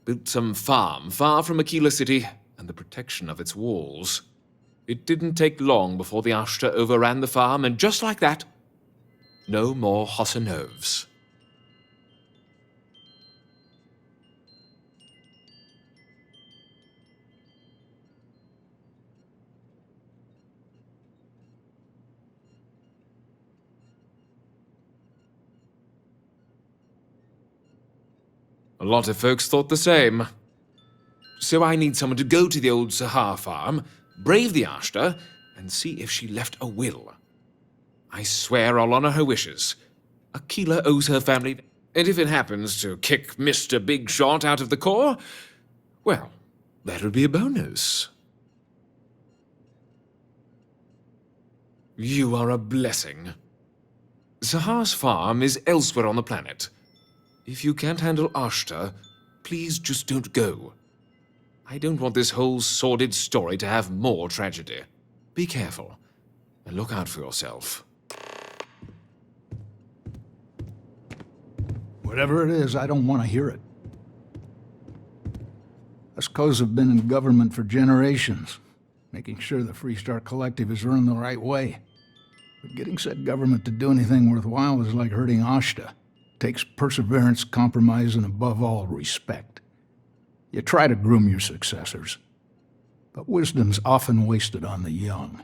built some farm far from Aquila City and the protection of its walls. It didn't take long before the Ashta overran the farm, and just like that, no more Hossanovs. A lot of folks thought the same. So I need someone to go to the old Sahar farm, brave the Ashta, and see if she left a will. I swear I'll honor her wishes. Aquila owes her family, and if it happens to kick Mr. Big Shot out of the Corps, well, that'll be a bonus. You are a blessing. Sahar's farm is elsewhere on the planet. If you can't handle Ashta, please just don't go. I don't want this whole sordid story to have more tragedy. Be careful, and look out for yourself. Whatever it is, I don't want to hear it. Us Co's have been in government for generations, making sure the Freestar Collective is run the right way. But getting said government to do anything worthwhile is like hurting Ashta. Takes perseverance, compromise, and above all, respect. You try to groom your successors, but wisdom's often wasted on the young.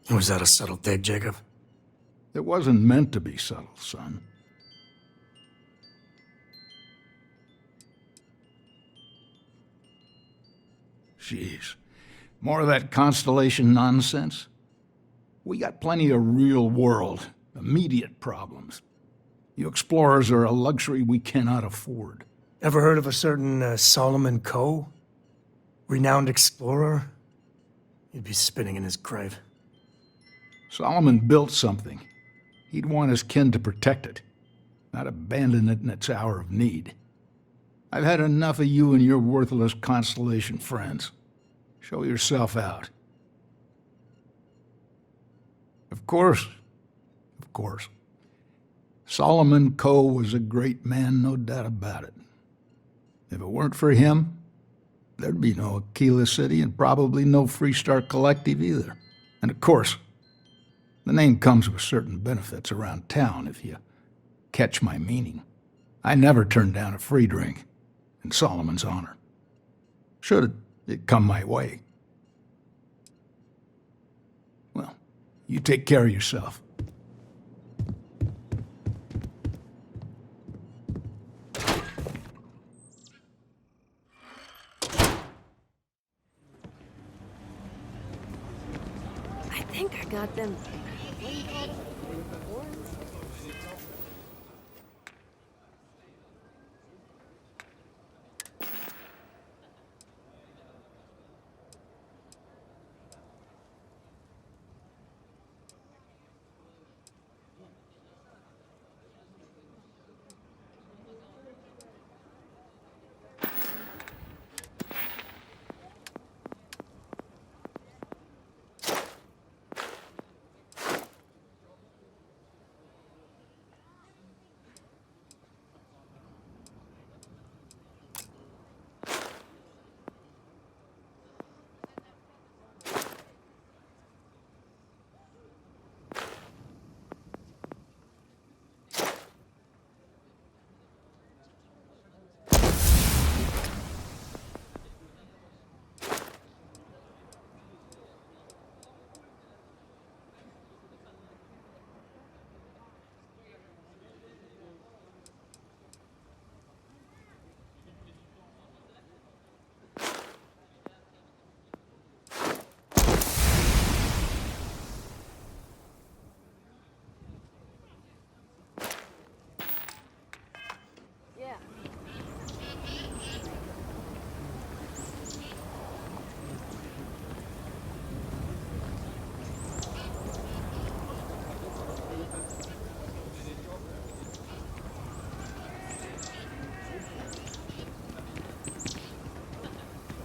Was that a subtle dig, Jacob? It wasn't meant to be subtle, son. Jeez. More of that constellation nonsense? We got plenty of real-world, immediate problems. You explorers are a luxury we cannot afford. Ever heard of a certain Solomon Coe? Renowned explorer? He'd be spinning in his grave. Solomon built something. He'd want his kin to protect it, not abandon it in its hour of need. I've had enough of you and your worthless constellation friends. Show yourself out. Of course. Solomon Coe was a great man, no doubt about it. If it weren't for him, there'd be no Aquila City and probably no Freestar Collective either. And of course, the name comes with certain benefits around town if you catch my meaning. I never turned down a free drink in Solomon's honor. Should it come my way. Well, you take care of yourself. I think I got them.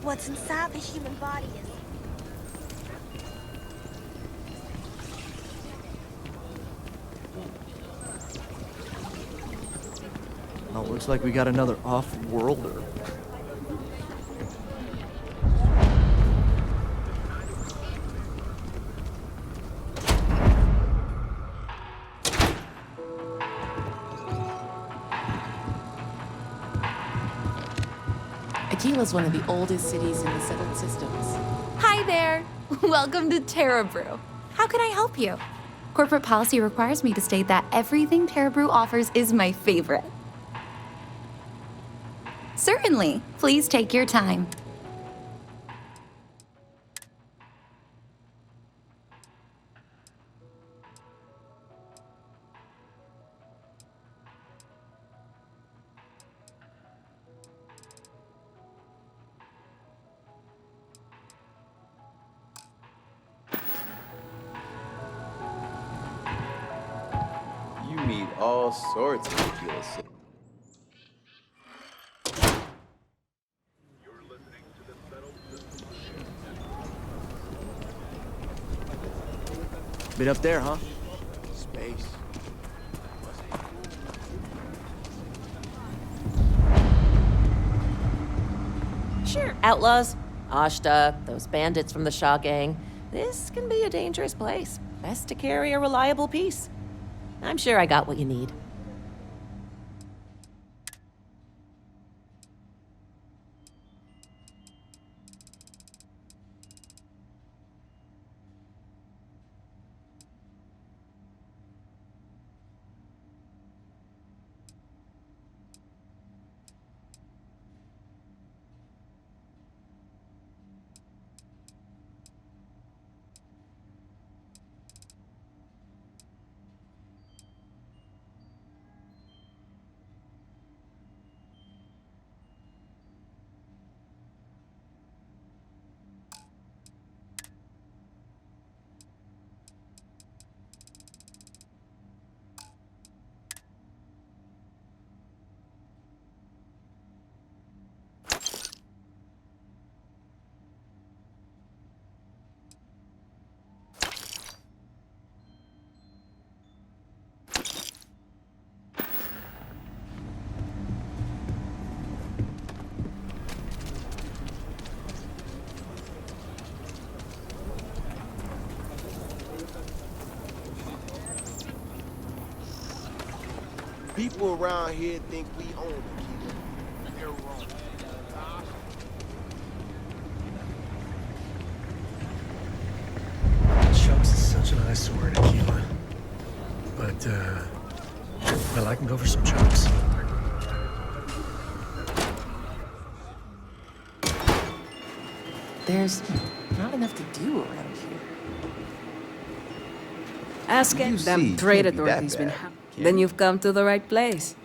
What's inside the human body is... Well, looks like we got another off-worlder. Aquila's one of the oldest cities in the settled systems. Hi there. Welcome to Terra Brew. How can I help you? Corporate policy requires me to state that everything Terra Brew offers is my favorite. Certainly. Please take your time. You meet all sorts of ridiculous. Been up there, huh? Space. Sure, outlaws, Ashta, those bandits from the Shaw gang. This can be a dangerous place. Best to carry a reliable piece. I'm sure I got what you need. People around here think we own Aquila. They're wrong. Chunks is such an eyesore at Aquila. But, well, I can go for some chunks. There's not enough to do around here. Ask You them see, trader can't be that Dorothy's been bad, can Then it? you've come to the right place.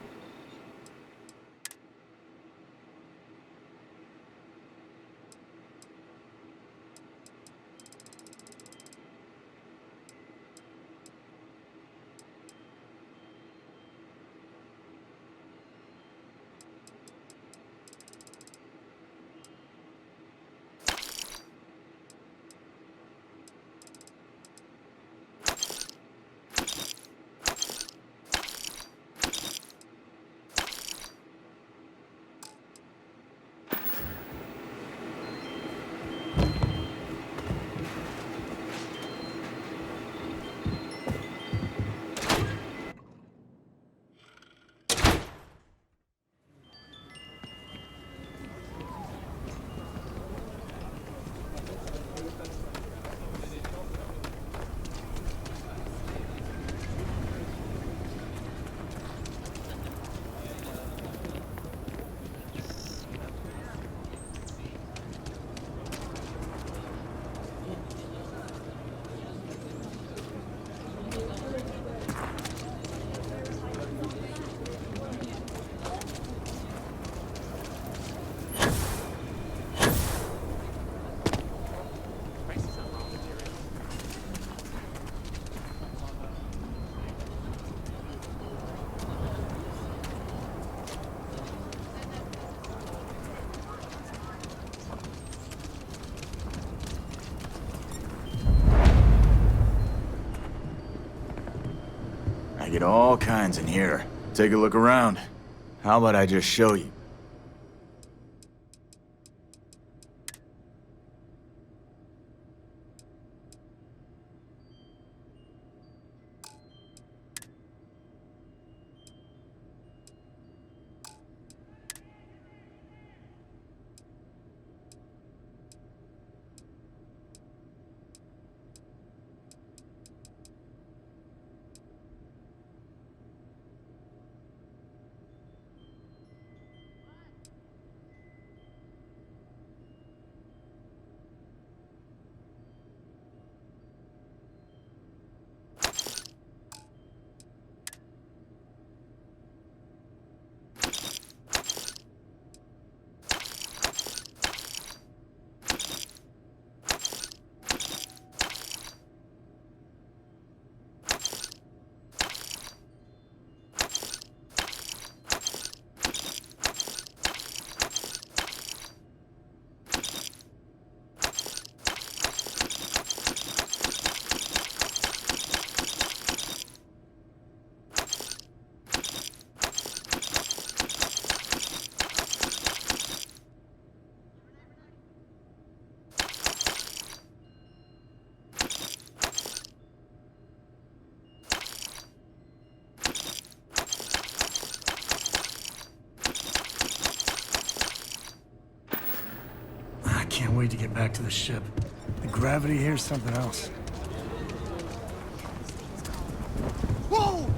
I get all kinds in here. Take a look around. How about I just show you? can't wait to get back to the ship. The gravity here's something else. Whoa!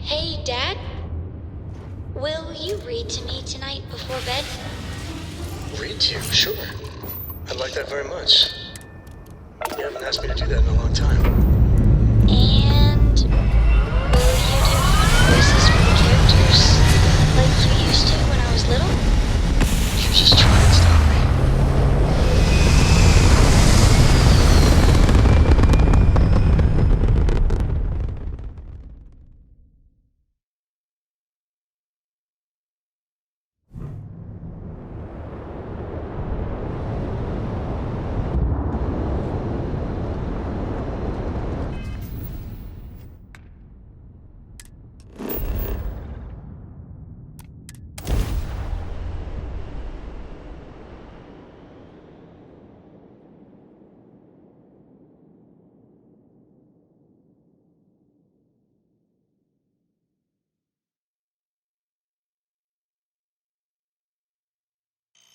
Hey, Dad? Will you read to me tonight before bed? Read to you? Sure. I'd like that very much. You haven't asked me to do that in a long time. And will you do voices for the characters like you used to when I was little? You just try and stop me.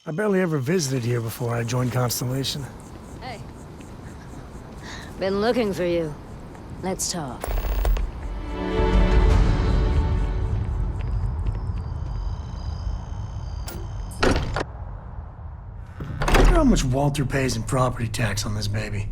I barely ever visited here before I joined Constellation. Hey. Been looking for you. Let's talk. how much Walter pays in property tax on this baby.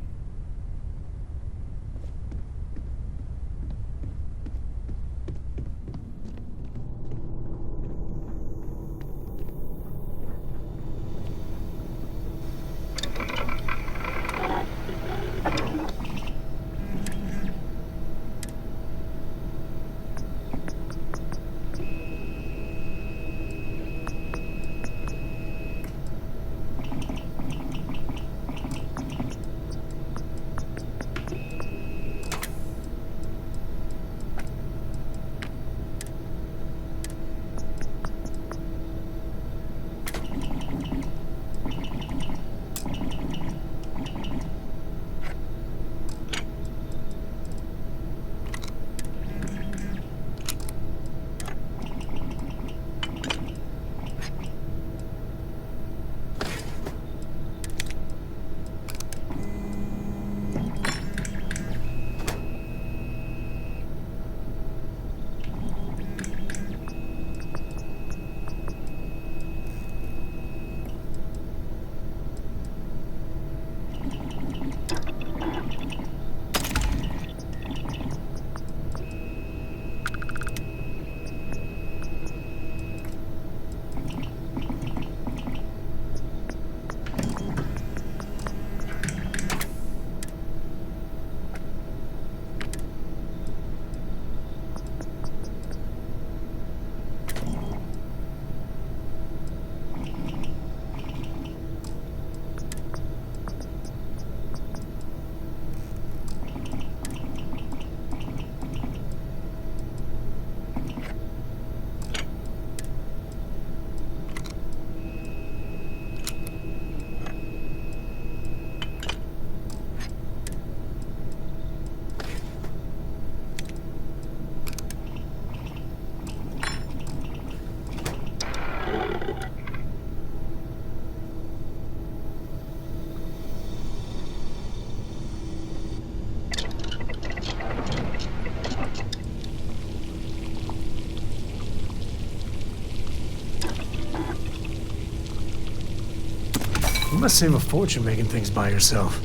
You must save a fortune making things by yourself.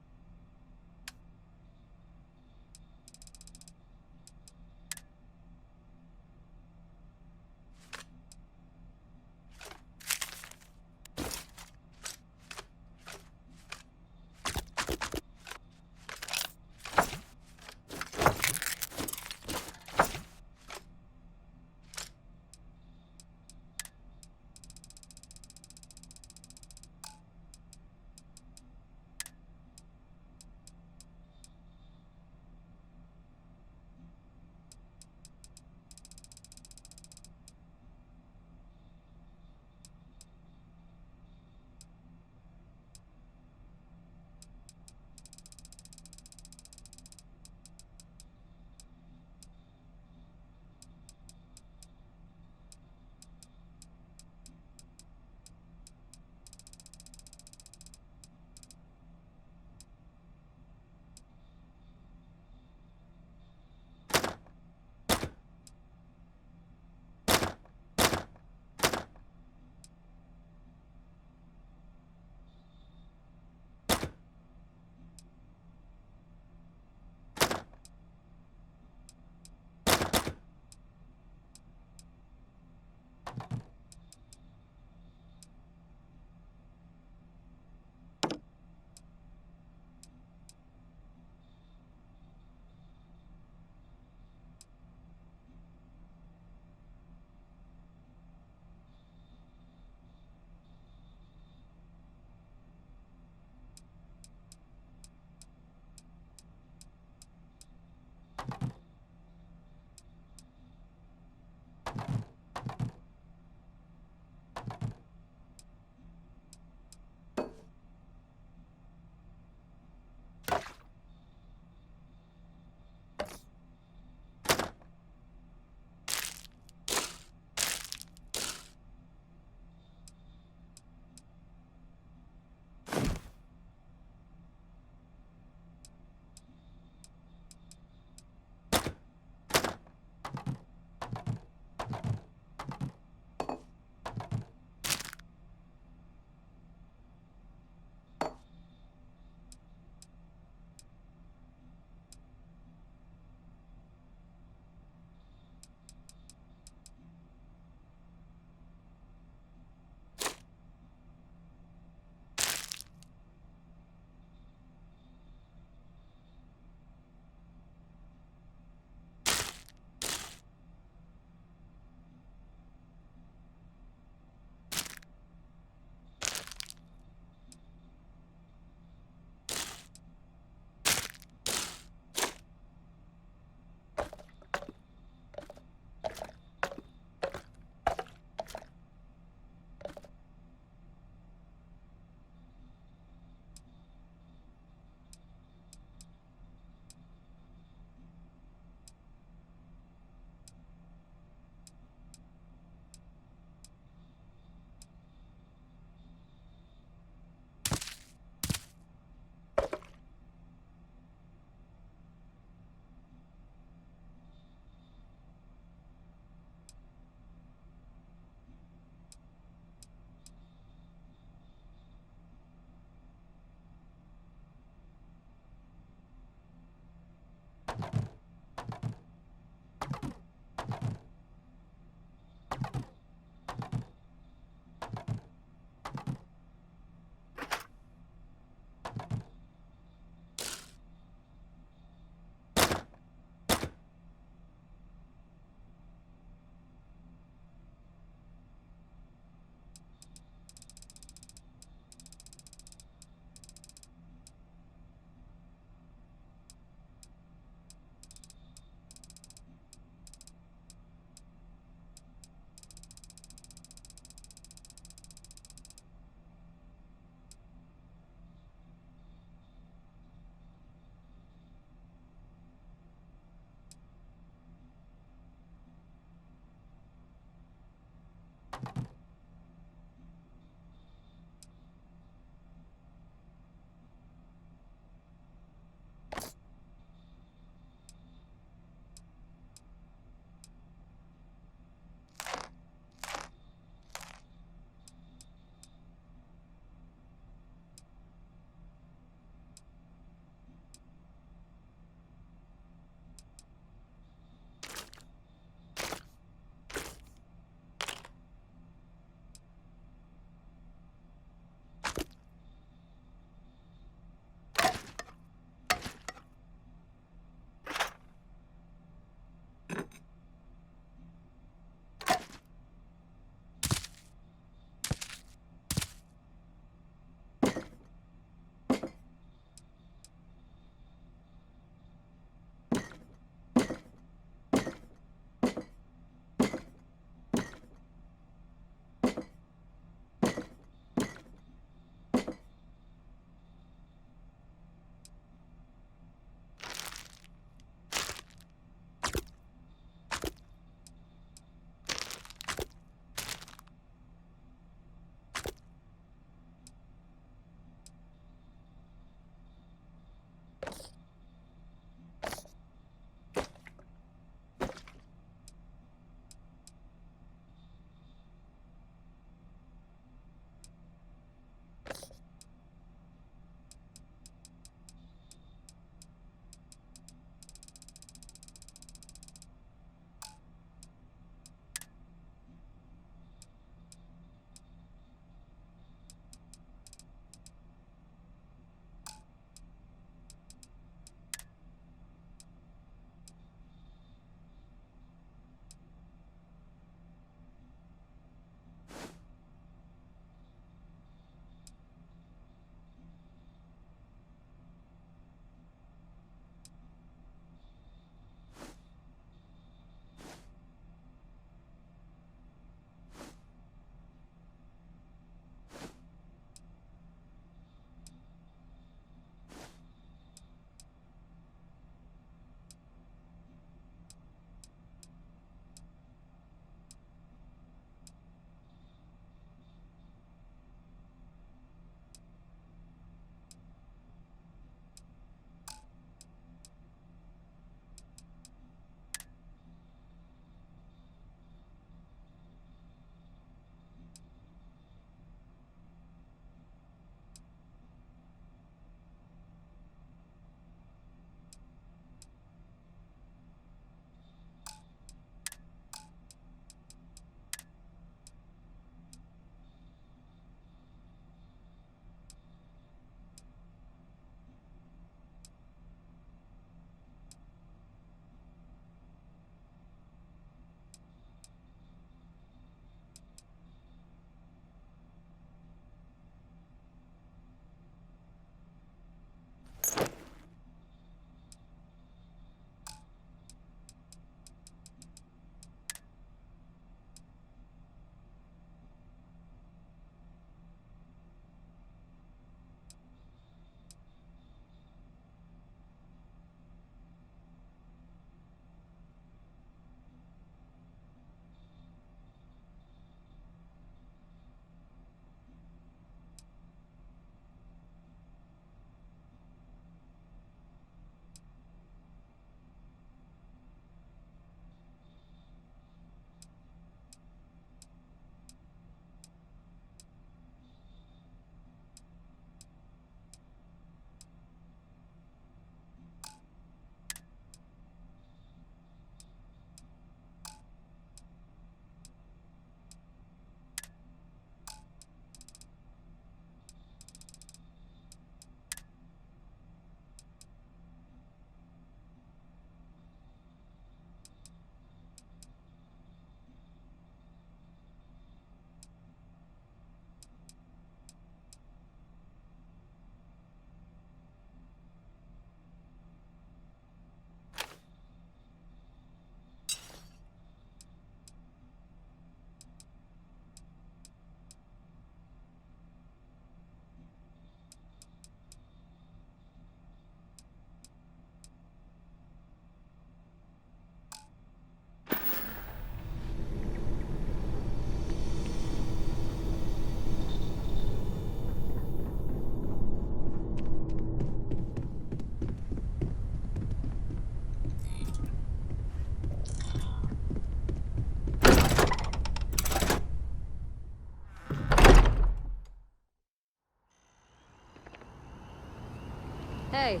Hey,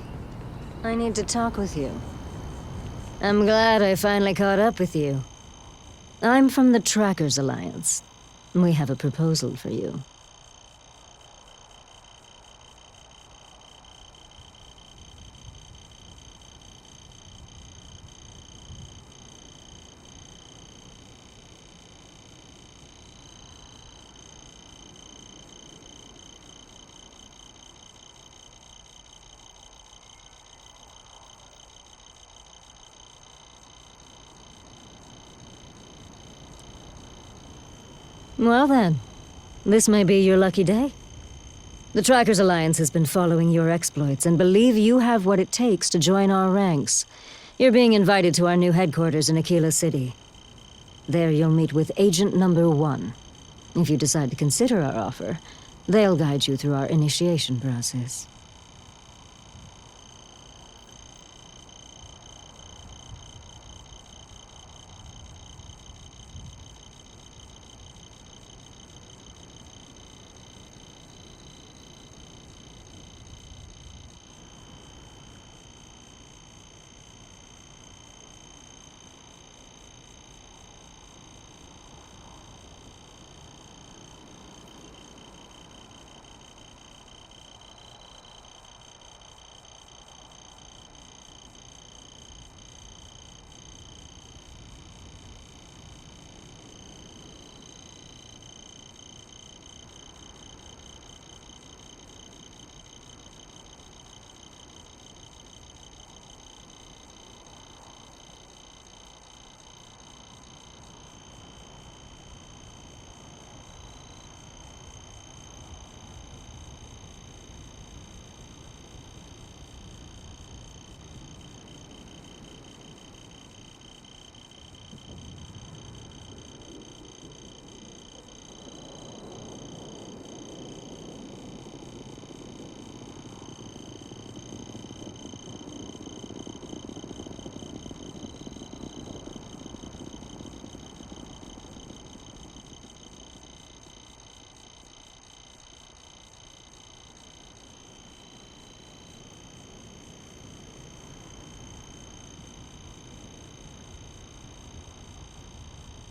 I need to talk with you. I'm glad I finally caught up with you. I'm from the Trackers Alliance. We have a proposal for you. Well then, this may be your lucky day. The Trackers Alliance has been following your exploits and believe you have what it takes to join our ranks. You're being invited to our new headquarters in Aquila City. There you'll meet with Agent Number 1. If you decide to consider our offer, they'll guide you through our initiation process.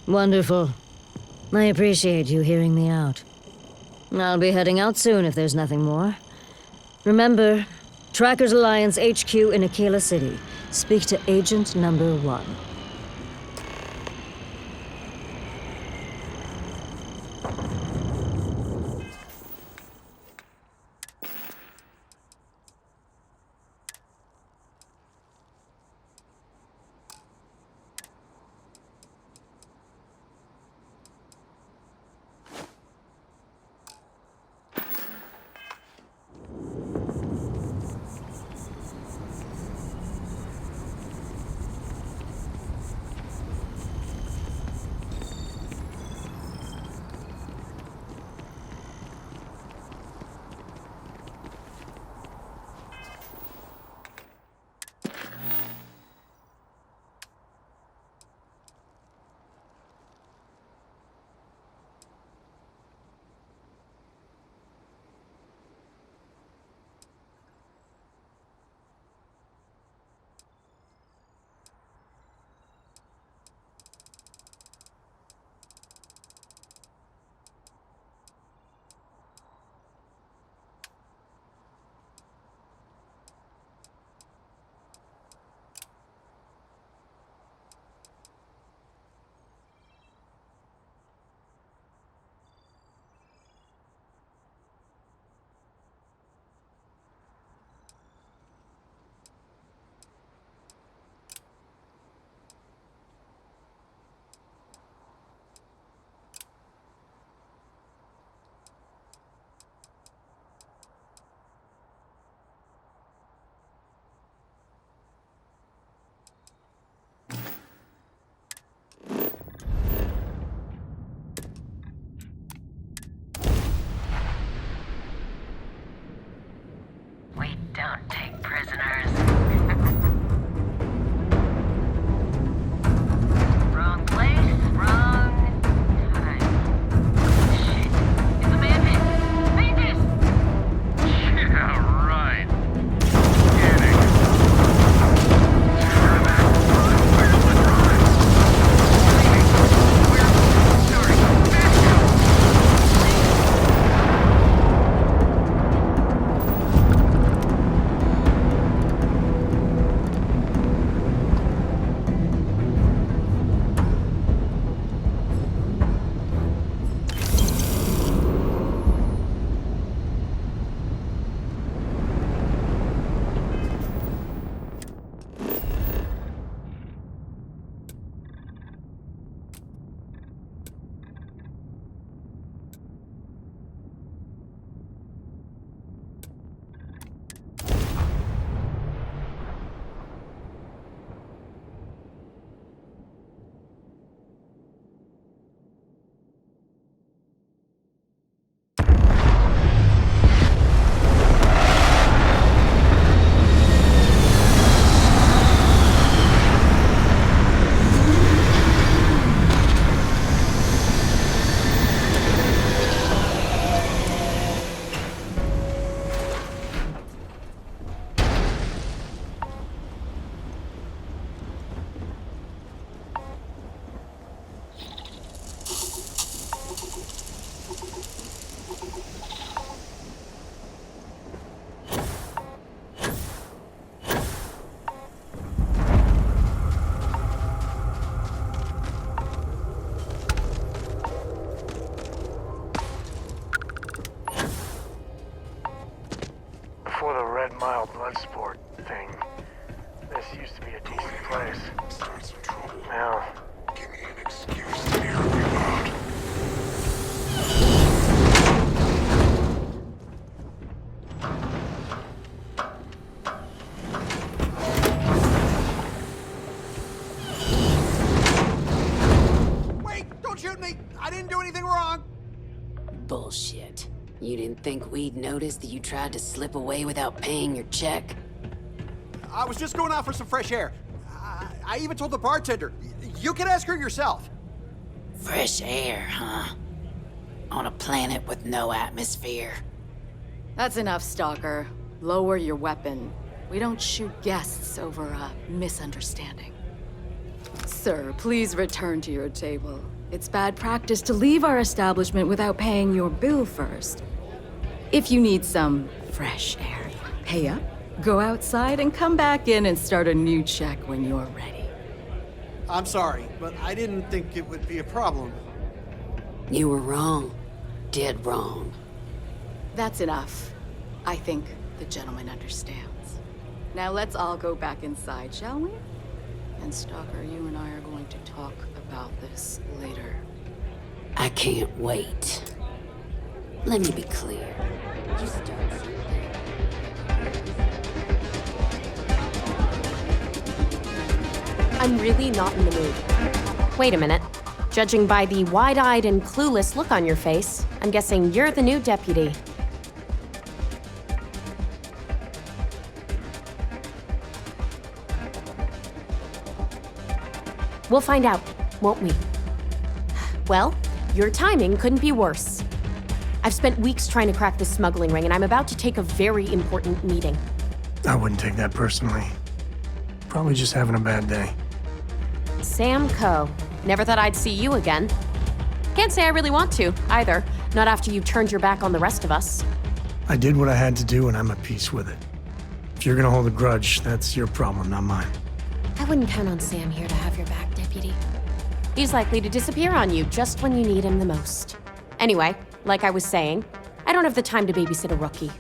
Wonderful. I appreciate you hearing me out. I'll be heading out soon if there's nothing more. Remember, Trackers Alliance HQ in Aquila City. Speak to Agent Number 1. We don't take prisoners. Wrong place, wrong time. Shit. It's a man pit. Read this! Yeah, right. Kidding. Where's the drive? Sorry. Before the Red Mile blood sport thing, this used to be a decent place. Start some trouble. Now, Give me an excuse to hear me out. Wait! Don't shoot me! I didn't do anything wrong! Bullshit. You didn't think we'd notice that you tried to slip away without paying your check? I was just going out for some fresh air. I even told the bartender. You can ask her yourself. Fresh air, huh? On a planet with no atmosphere. That's enough, Stalker. Lower your weapon. We don't shoot guests over a misunderstanding. Sir, please return to your table. It's bad practice to leave our establishment without paying your bill first. If you need some fresh air, pay up, go outside, and come back in and start a new check when you're ready. I'm sorry, but I didn't think it would be a problem. You were wrong. Dead wrong. That's enough. I think the gentleman understands. Now let's all go back inside, shall we? And Stalker, you and I are going to talk about this later. I can't wait. Let me be clear. You start something. I'm really not in the mood. Wait a minute. Judging by the wide-eyed and clueless look on your face, I'm guessing you're the new deputy. We'll find out, won't we? Well, your timing couldn't be worse. I've spent weeks trying to crack this smuggling ring, and I'm about to take a very important meeting. I wouldn't take that personally. Probably just having a bad day. Sam Coe. Never thought I'd see you again. Can't say I really want to, either. Not after you turned your back on the rest of us. I did what I had to do, and I'm at peace with it. If you're gonna hold a grudge, that's your problem, not mine. I wouldn't count on Sam here to have your back, Deputy. He's likely to disappear on you just when you need him the most. Anyway, like I was saying, I don't have the time to babysit a rookie.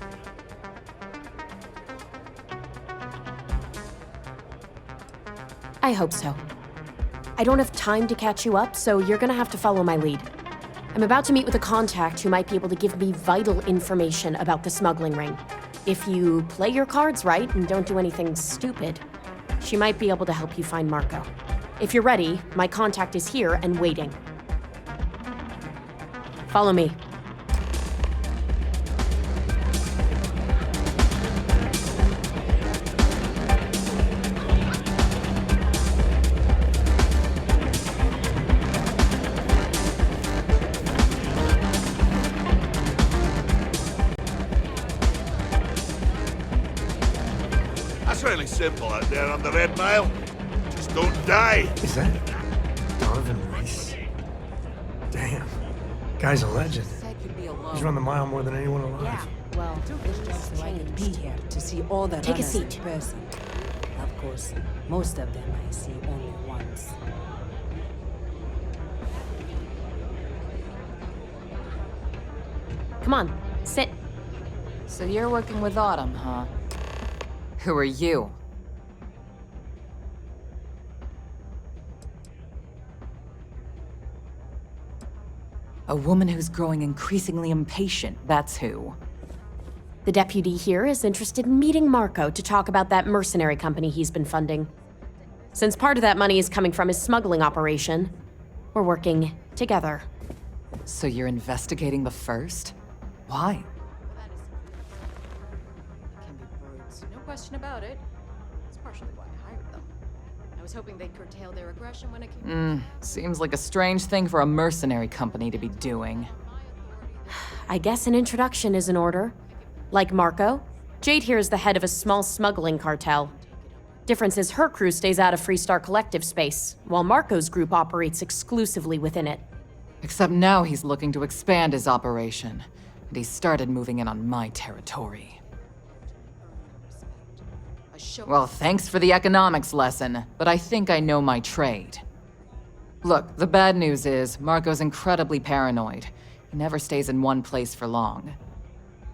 I hope so. I don't have time to catch you up, so you're gonna have to follow my lead. I'm about to meet with a contact who might be able to give me vital information about the smuggling ring. If you play your cards right and don't do anything stupid, she might be able to help you find Marco. If you're ready, my contact is here and waiting. Follow me. That's really simple out there on the Red Mile. Just don't die. Is that Donovan Reese? Damn. Guy's a legend. He's run the mile more than anyone alive. Well, Just so I can be here to see all the Take a runners seat. in person. Of course, most of them I see only once. come on, sit. So you're working with Autumn, huh? Who are you? A woman who's growing increasingly impatient, that's who. The deputy here is interested in meeting Marco to talk about that mercenary company he's been funding. Since part of that money is coming from his smuggling operation, we're working together. So you're investigating the first? Why? No question about it. It's partially why I hired them. I was hoping they'd curtail their aggression when it came. Seems like a strange thing for a mercenary company to be doing. I guess an introduction is in order. Like Marco, Jade here is the head of a small smuggling cartel. Difference is her crew stays out of Freestar Collective space, while Marco's group operates exclusively within it. Except now he's looking to expand his operation, and he started moving in on my territory. Well, thanks for the economics lesson, but I think I know my trade. Look, the bad news is, Marco's incredibly paranoid. He never stays in one place for long.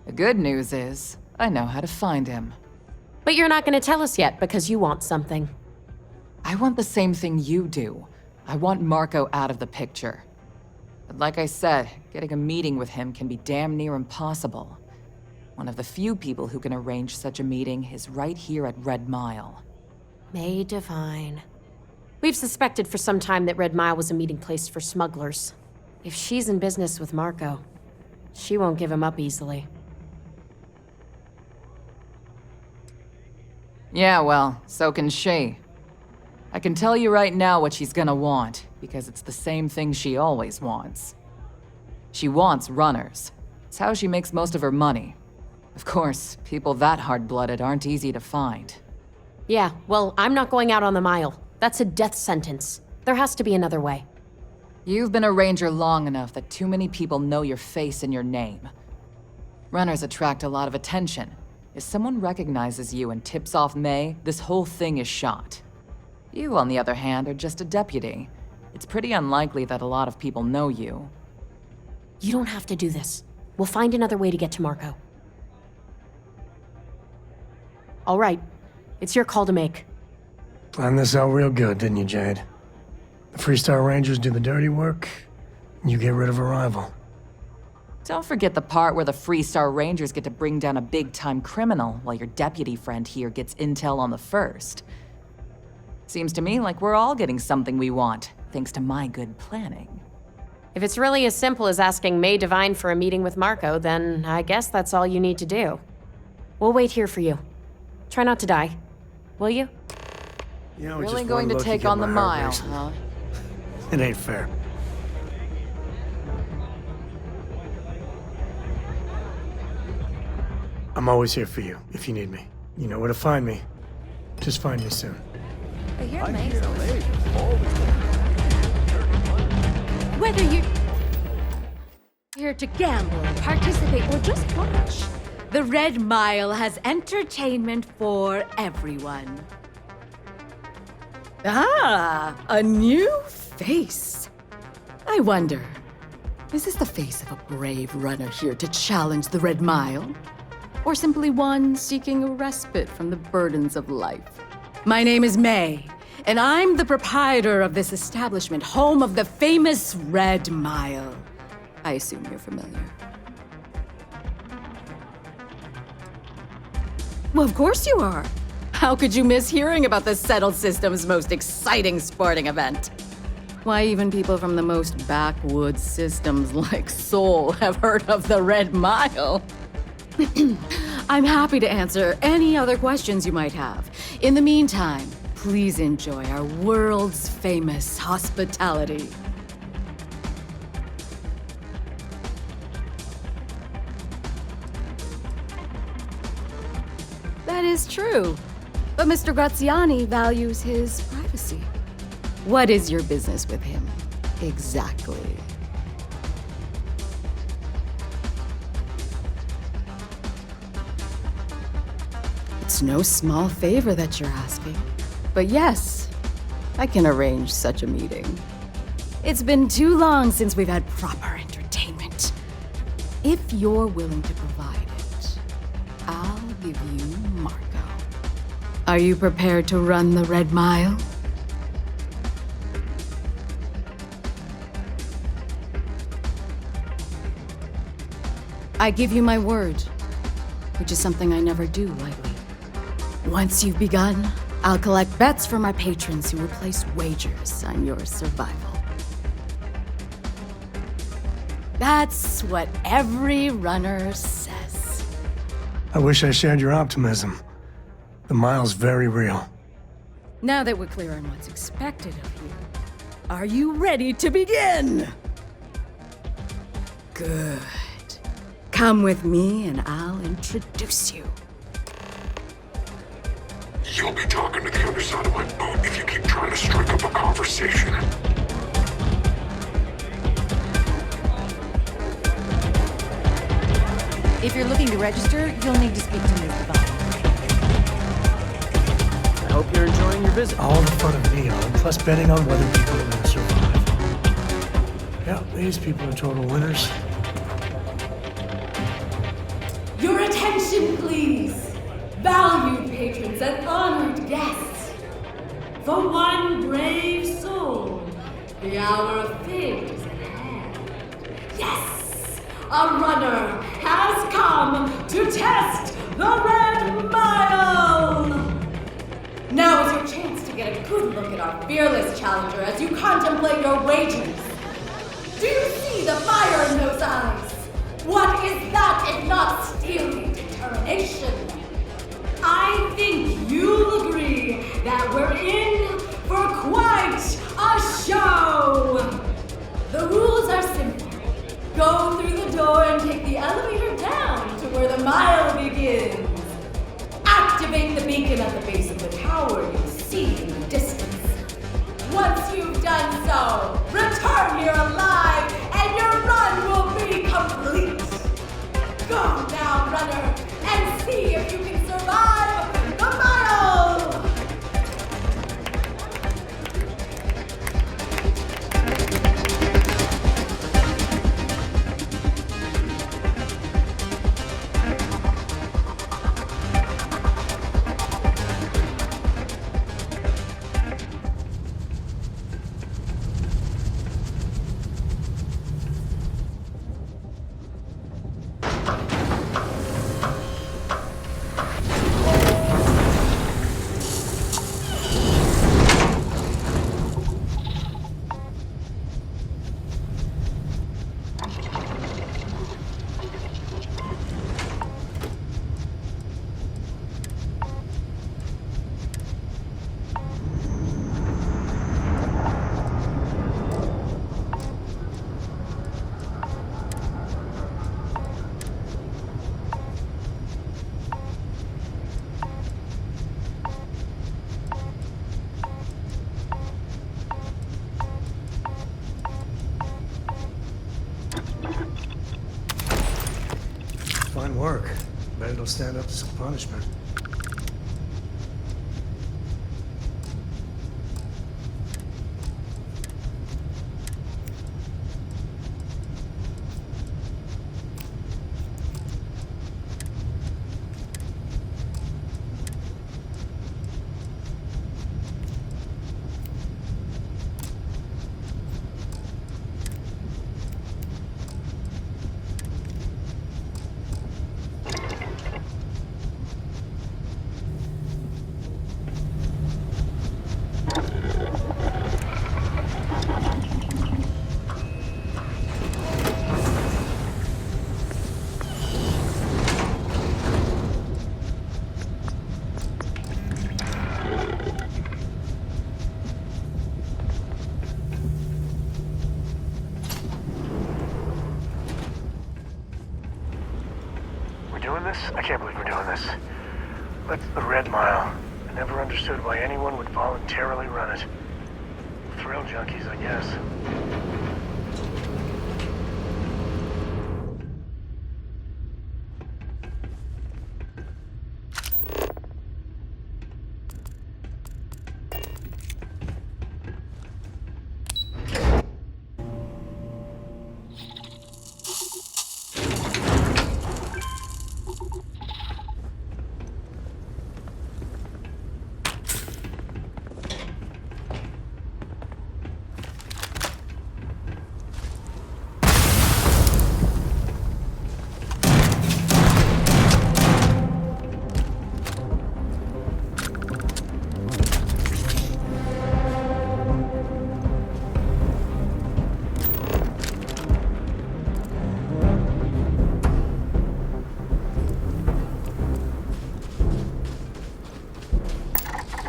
The good news is, I know how to find him. But you're not going to tell us yet because you want something. I want the same thing you do. I want Marco out of the picture. But like I said, getting a meeting with him can be damn near impossible. One of the few people who can arrange such a meeting is right here at Red Mile. May Divine. We've suspected for some time that Red Mile was a meeting place for smugglers. If she's in business with Marco, she won't give him up easily. Yeah, well, so can she. I can tell you right now what she's gonna want, because it's the same thing she always wants. She wants runners. It's how she makes most of her money. Of course, people that hard-blooded aren't easy to find. Yeah, well, I'm not going out on the mile. That's a death sentence. There has to be another way. You've been a ranger long enough that too many people know your face and your name. Runners attract a lot of attention. If someone recognizes you and tips off May, this whole thing is shot. You, on the other hand, are just a deputy. It's pretty unlikely that a lot of people know you. You don't have to do this. We'll find another way to get to Marco. All right. It's your call to make. Planned this out real good, didn't you, Jade? The Freestar Rangers do the dirty work, and you get rid of a rival. Don't forget the part where the Freestar Rangers get to bring down a big-time criminal while your deputy friend here gets intel on the first. Seems to me like we're all getting something we want, thanks to my good planning. If it's really as simple as asking May Divine for a meeting with Marco, then I guess that's all you need to do. We'll wait here for you. Try not to die. Will you? You know, Really going to take on the mile, huh? It ain't fair. I'm always here for you, if you need me. You know where to find me. Just find me soon. I hear May's Whether you're here to gamble, participate, or just watch, the Red Mile has entertainment for everyone. Ah, a new face. I wonder, is this the face of a brave runner here to challenge the Red Mile? Or simply one seeking a respite from the burdens of life? My name is May, and I'm the proprietor of this establishment, home of the famous Red Mile. I assume you're familiar. Well, of course you are. How could you miss hearing about the Settled System's most exciting sporting event? Why, even people from the most backwoods systems like Seoul have heard of the Red Mile. I'm happy to answer any other questions you might have. In the meantime, please enjoy our world's famous hospitality. That is true, but Mr. Graziani values his privacy. What is your business with him, exactly? It's no small favor that you're asking. But yes, I can arrange such a meeting. It's been too long since we've had proper entertainment. If you're willing to provide it, I'll give you Marco. Are you prepared to run the Red Mile? I give you my word, which is something I never do lightly. Once you've begun, I'll collect bets from my patrons who will place wagers on your survival. That's what every runner says. I wish I shared your optimism. The mile's very real. Now that we're clear on what's expected of you, are you ready to begin? Good. Come with me and I'll introduce you. You'll be talking to the other side of my boat if you keep trying to strike up a conversation. If you're looking to register, you'll need to speak to Ms. Devine. I hope you're enjoying your visit. All the fun of Neon, plus betting on whether people are gonna survive. Yeah, these people are total winners. Your attention, please, valued patrons and honored guests. For one brave soul, the hour of fate is at hand. Yes, a runner has come to test the Red Mile. Now is your chance to get a good look at our fearless challenger as you contemplate your wagers. Do you see the fire in those eyes? What is that if not steely determination? I think you'll agree that we're in for quite a show! The rules are simple. Go through the door and take the elevator down to where the mile begins. Activate the beacon at the base of the tower you see in the distance. Once you've done so, return here alive, and your run will be complete. Go now, runner, and see if you can survive the mile! Fine work. Bet it'll stand up to some punishment. Doing this? I can't believe we're doing this. That's the Red Mile. I never understood why anyone would voluntarily run it. Thrill junkies, I guess.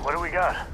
What do we got?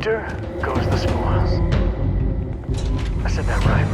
victor goes the spoils. I said that right?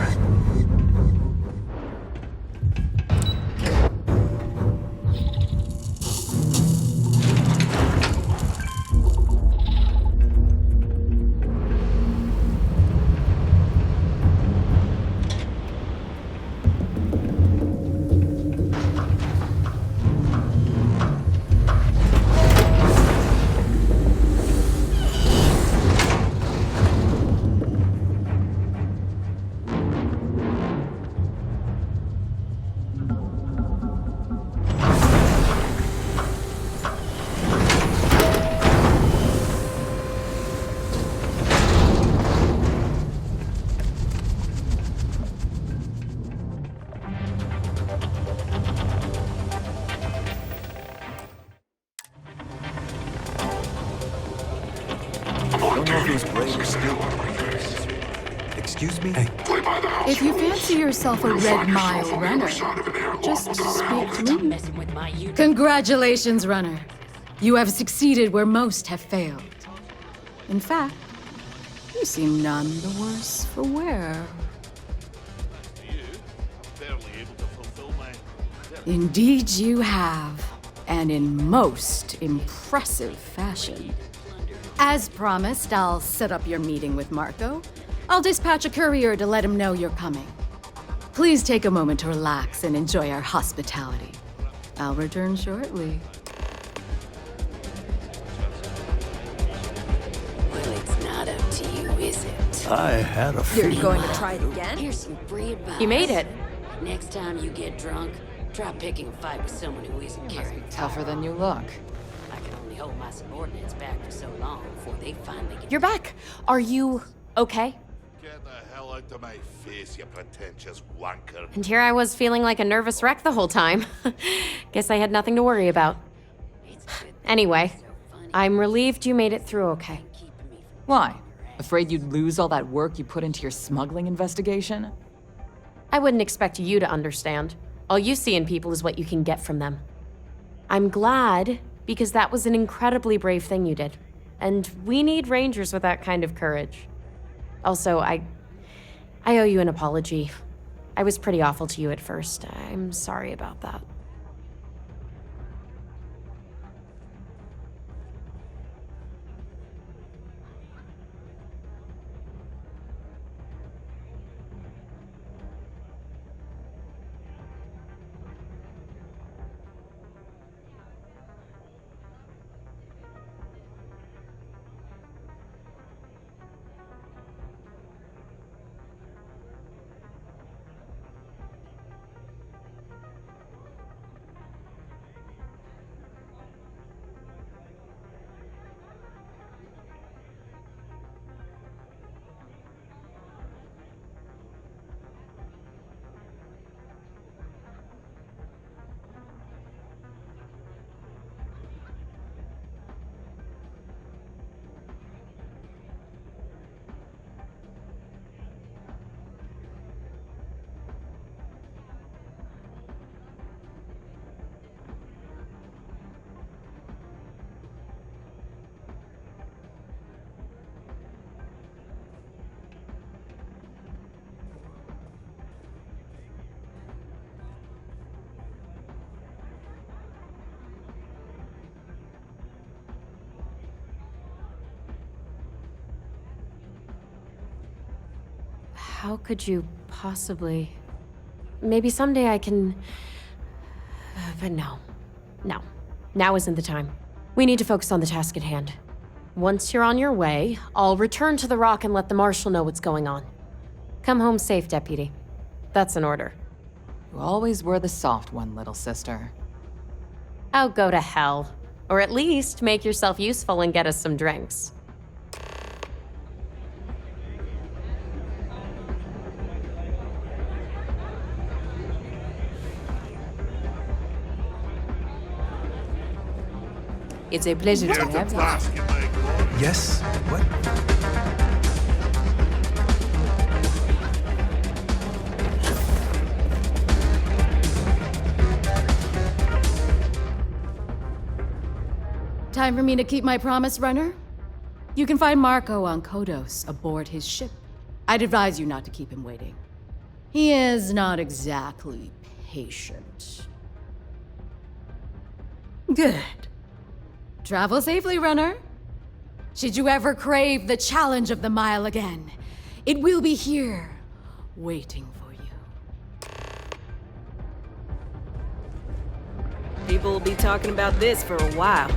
Don't know if it was brave or stupid. Excuse me? Hey. If you fancy yourself a Red Mile runner, just speak to me. Congratulations, runner. You have succeeded where most have failed. In fact, you seem none the worse for wear. Indeed you have, and in most impressive fashion. As promised, I'll set up your meeting with Marco. I'll dispatch a courier to let him know you're coming. Please take a moment to relax and enjoy our hospitality. I'll return shortly. Well, it's not up to you, is it? I had a You're feeling. going to try it again? Here's some free advice. You made it. Next time you get drunk, try picking a fight with someone who isn't carrying Tougher than you look. I can only hold my subordinates back for so long before they finally get... You're back. Are you okay? Get the hell out of my face, you pretentious wanker. And here I was feeling like a nervous wreck the whole time. Guess I had nothing to worry about. Anyway, I'm relieved you made it through okay. Why? Afraid you'd lose all that work you put into your smuggling investigation? I wouldn't expect you to understand. All you see in people is what you can get from them. I'm glad, because that was an incredibly brave thing you did. And we need rangers with that kind of courage. Also, I owe you an apology. I was pretty awful to you at first. I'm sorry about that. How could you possibly... Maybe someday I can... But no. No. Now isn't the time. We need to focus on the task at hand. Once you're on your way, I'll return to the Rock and let the Marshal know what's going on. Come home safe, Deputy. That's an order. You always were the soft one, little sister. Oh, go to hell. Or at least make yourself useful and get us some drinks. It's a pleasure to have you. Yes? What? Time for me to keep my promise, runner? You can find Marco on Kodos aboard his ship. I'd advise you not to keep him waiting. He is not exactly patient. Good. Travel safely, runner. Should you ever crave the challenge of the mile again, it will be here, waiting for you. People will be talking about this for a while.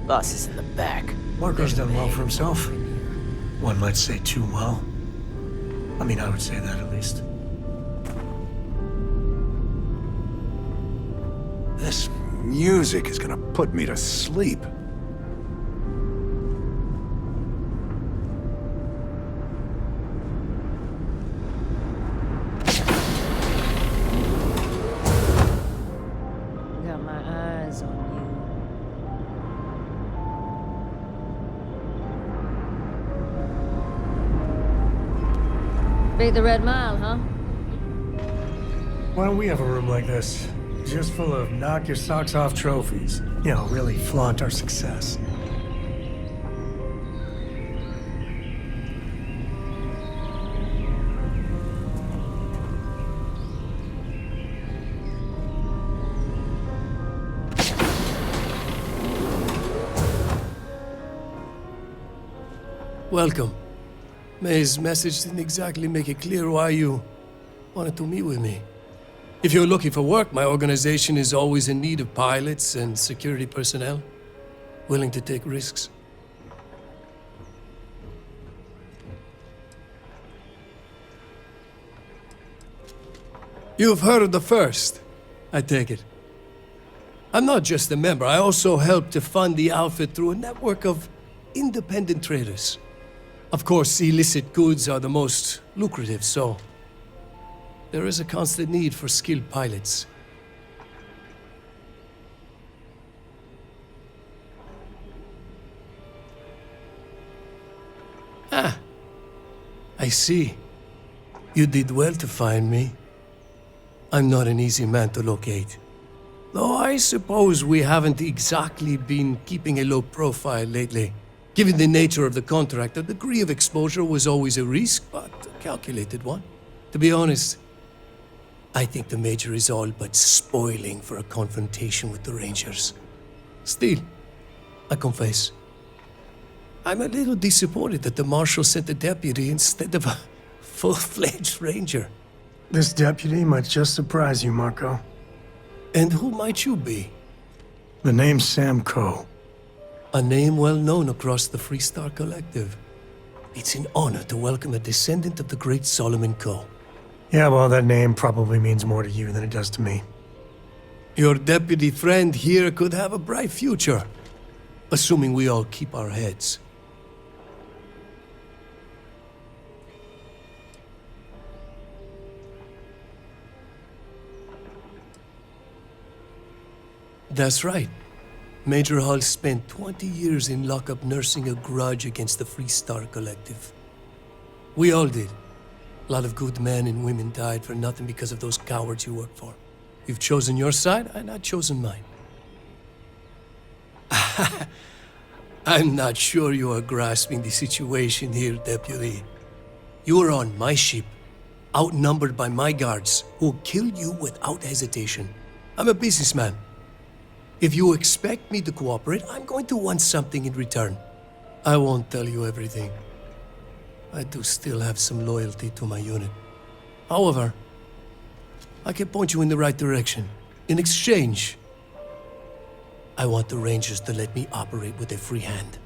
Boss is in the back. Marco's done well for himself. One might say too well. I mean, I would say that at least. This music is gonna put me to sleep. Got my eyes on you. Beat the Red Mile, huh? Why don't we have a room like this? Just full of knock your socks off trophies. You know, really flaunt our success. Welcome. May's message didn't exactly make it clear why you wanted to meet with me. If you're looking for work, my organization is always in need of pilots and security personnel, willing to take risks. You've heard of the First, I take it. I'm not just a member, I also help to fund the outfit through a network of independent traders. Of course, illicit goods are the most lucrative, so there is a constant need for skilled pilots. Ah, I see. You did well to find me. I'm not an easy man to locate. Though I suppose we haven't exactly been keeping a low profile lately. Given the nature of the contract, a degree of exposure was always a risk, but a calculated one. To be honest, I think the Major is all but spoiling for a confrontation with the Rangers. Still, I confess, I'm a little disappointed that the marshal sent a deputy instead of a full-fledged ranger. This deputy might just surprise you, Marco. And who might you be? The name's Sam Coe. A name well known across the Freestar Collective. It's an honor to welcome a descendant of the great Solomon Coe. Yeah, well, that name probably means more to you than it does to me. Your deputy friend here could have a bright future, assuming we all keep our heads. That's right. Major Hull spent 20 years in lockup nursing a grudge against the Freestar Collective. We all did. A lot of good men and women died for nothing because of those cowards you work for. You've chosen your side, and I've chosen mine. I'm not sure you are grasping the situation here, Deputy. You are on my ship, outnumbered by my guards, who will kill you without hesitation. I'm a businessman. If you expect me to cooperate, I'm going to want something in return. I won't tell you everything. I do still have some loyalty to my unit. However, I can point you in the right direction. In exchange, I want the Rangers to let me operate with a free hand.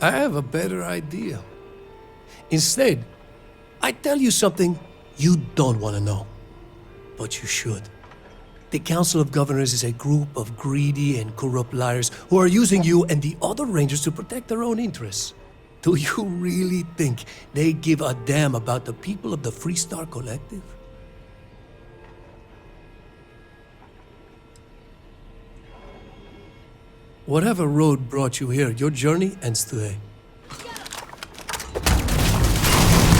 I have a better idea. Instead, I tell you something you don't want to know. But you should. The Council of Governors is a group of greedy and corrupt liars who are using you and the other Rangers to protect their own interests. Do you really think they give a damn about the people of the Freestar Collective? Whatever road brought you here, your journey ends today.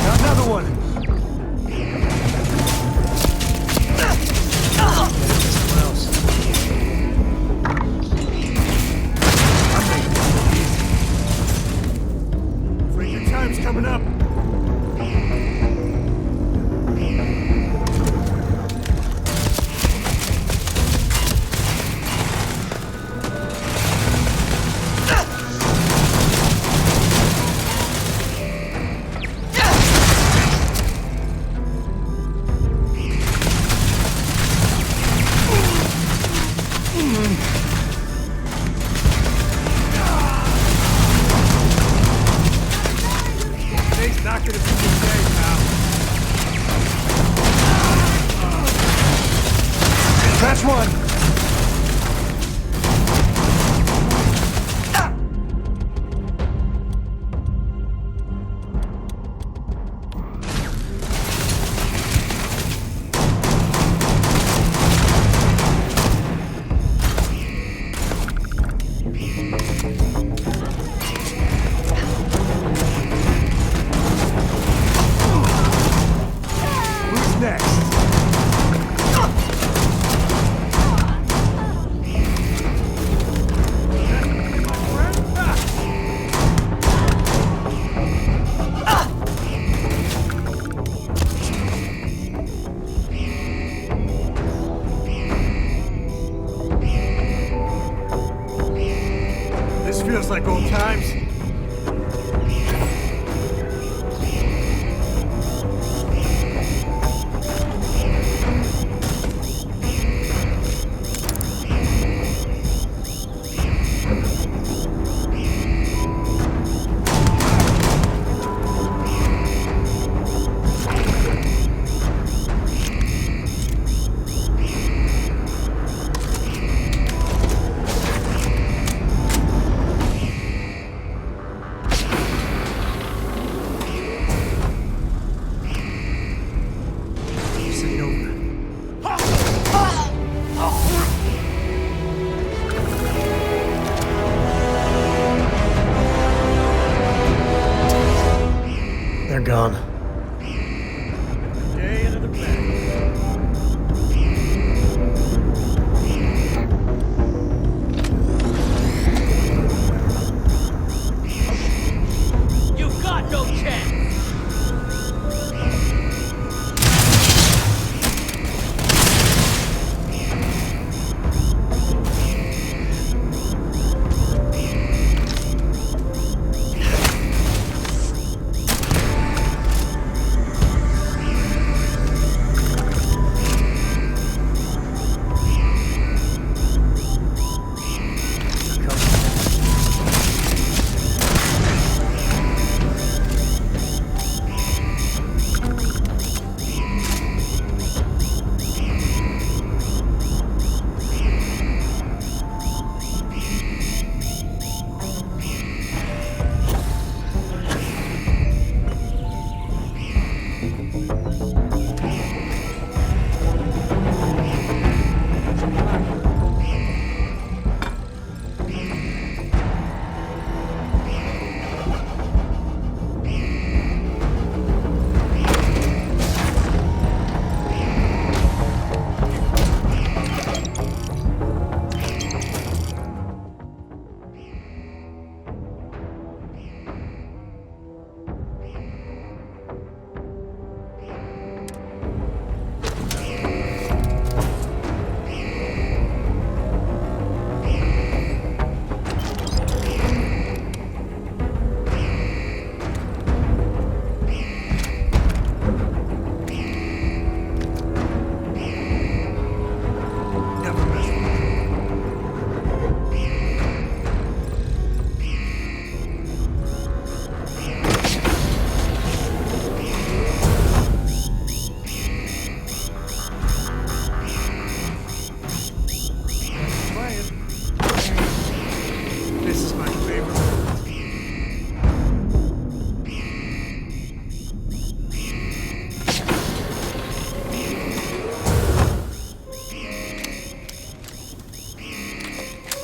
Got another one! Afraid your time's coming up. Today's not gonna be the day, pal. That's one! Who's next?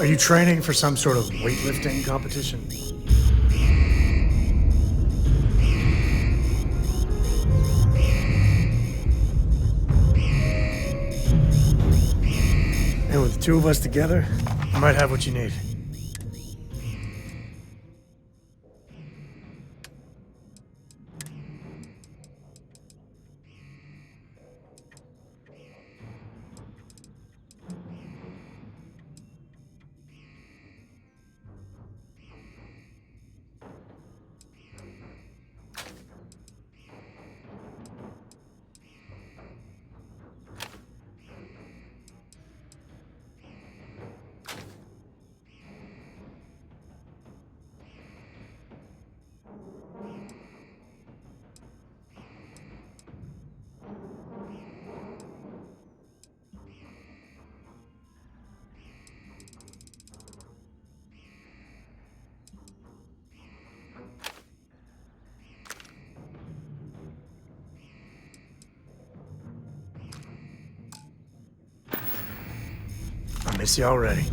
Are you training for some sort of weightlifting competition? And with the two of us together, you might have what you need. I miss you already.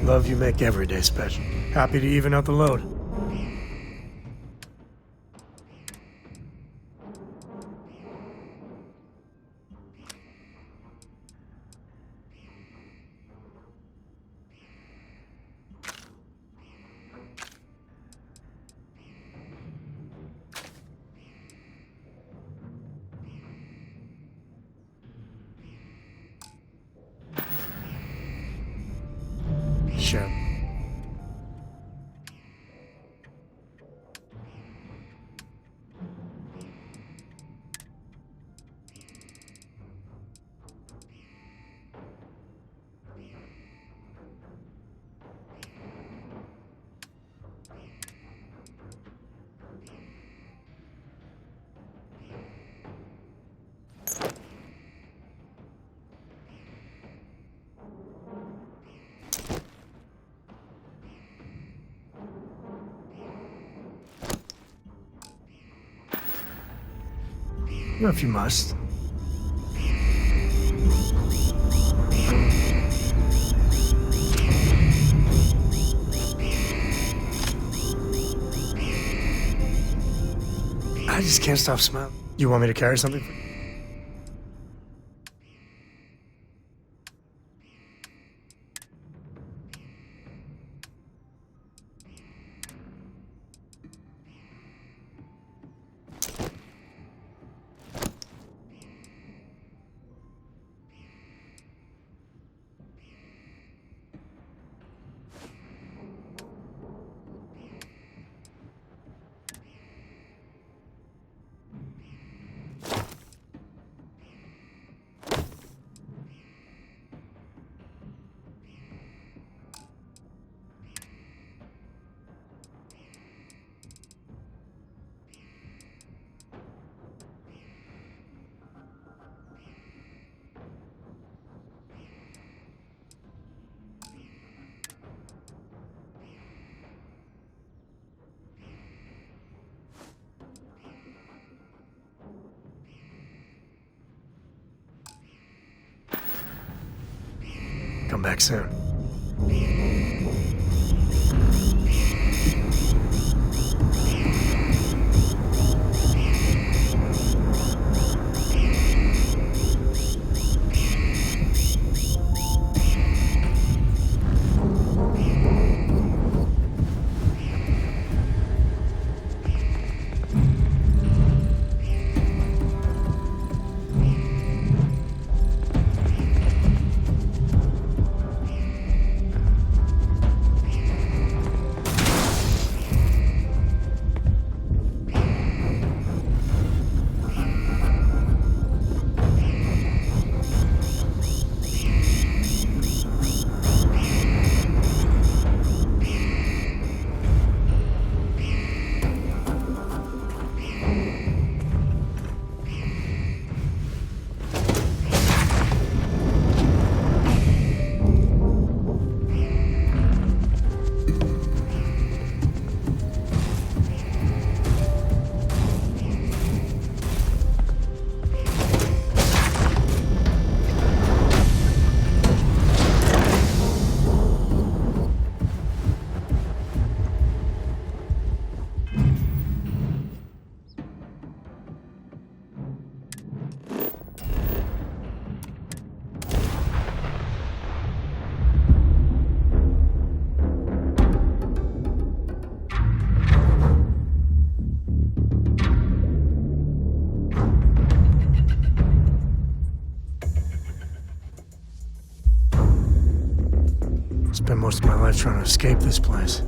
Love you make every day special. Happy to even out the load. Sure. If you must. I just can't stop smiling. You want me to carry something? Come back soon. Spent most of my life trying to escape this place.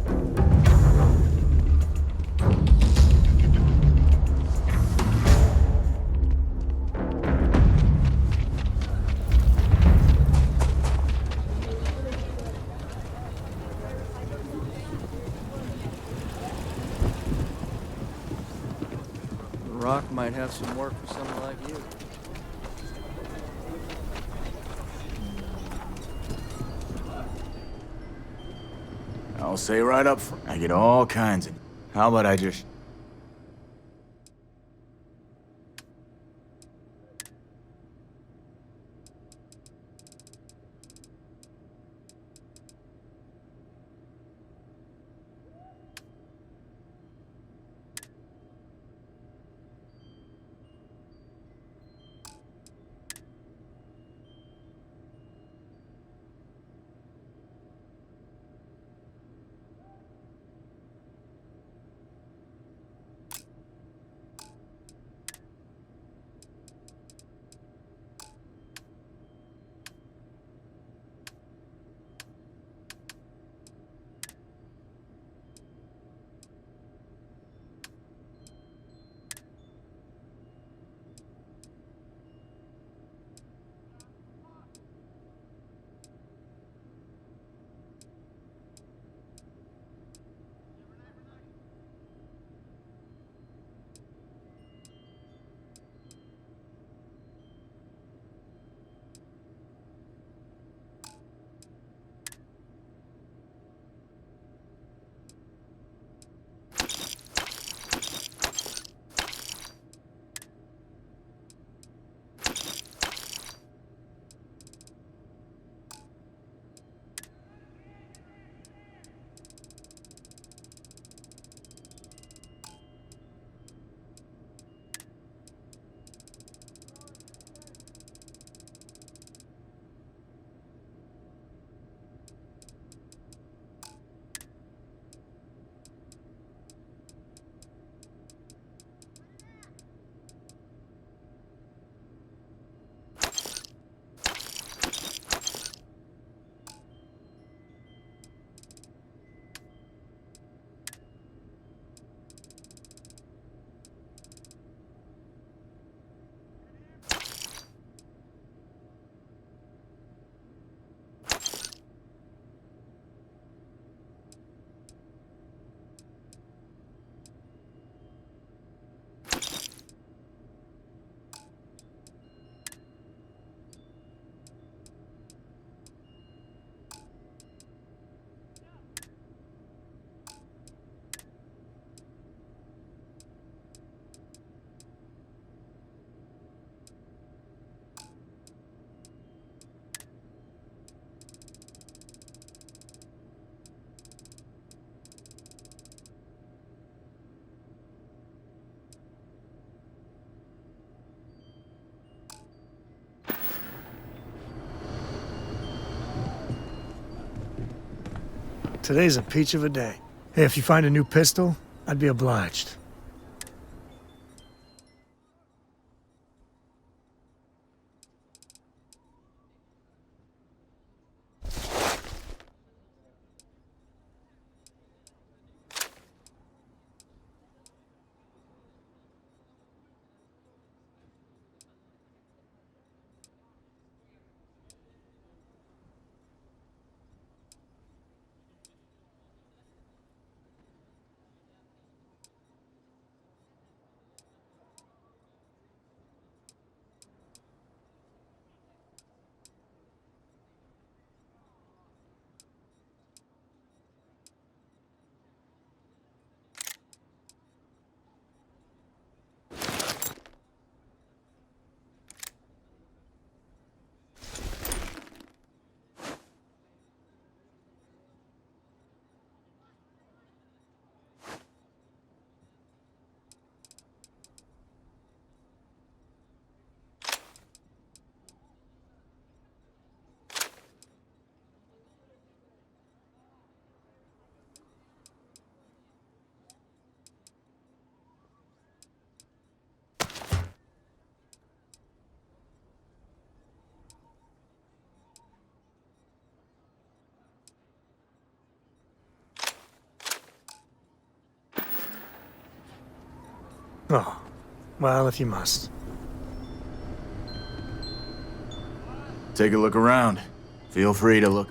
The Rock might have some work for someone like you. I'll say right up front, I get all kinds of... How about I just... Today's a peach of a day. Hey, if you find a new pistol, I'd be obliged. Oh, well, if you must. Take a look around. Feel free to look.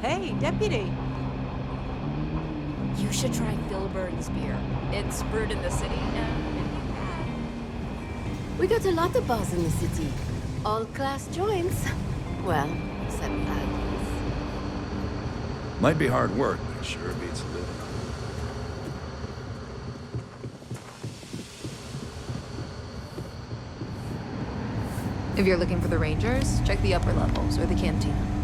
Hey, deputy. You should try Filburn's beer. It's brewed in the city and We got a lot of bars in the city. All class joints. Well, except that. Might be hard work, but it sure beats living. if you're looking for the Rangers, check the upper levels or the cantina.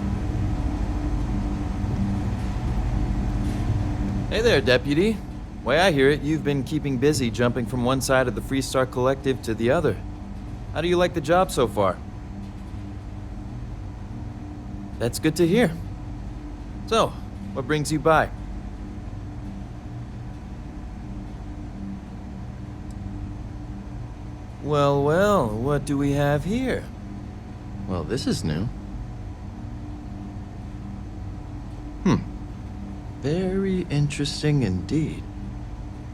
Hey there, Deputy. Way I hear it, you've been keeping busy jumping from one side of the Freestar Collective to the other. How do you like the job so far? That's good to hear. So, what brings you by? Well, well, what do we have here? Well, this is new. Very interesting indeed.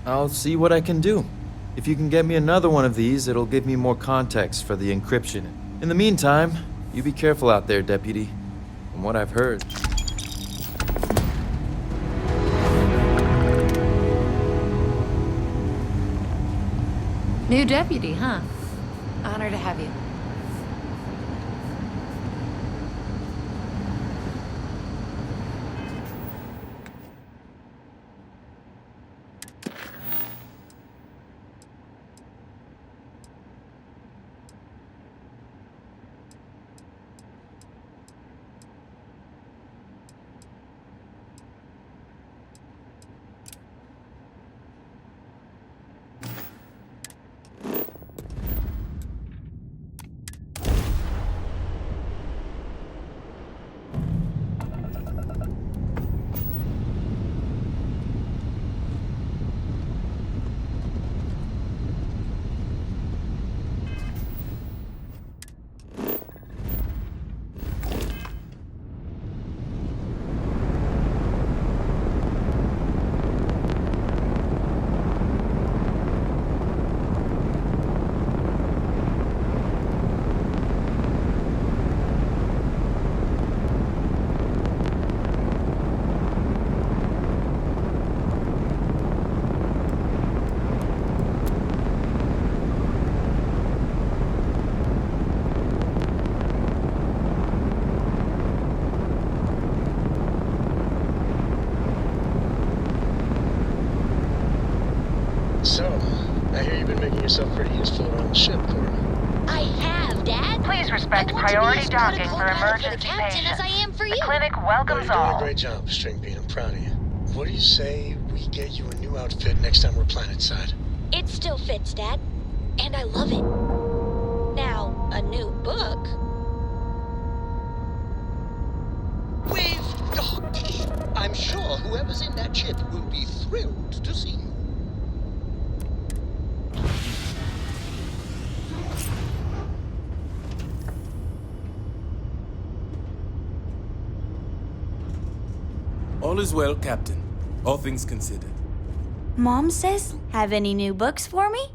I'll see what I can do. If you can get me another one of these, it'll give me more context for the encryption. In the meantime, you be careful out there, Deputy. From what I've heard. New deputy, huh? Honor to have you. Please respect priority docking for emergency patients. The clinic welcomes You're doing all. a great job, String Bean. I'm proud of you. What do you say we get you a new outfit next time we're planetside? It still fits, Dad. And I love it. Now, a new book. We've got. I'm sure whoever's in that ship will be thrilled to see you. All is well, Captain. All things considered. Mom says, have any new books for me?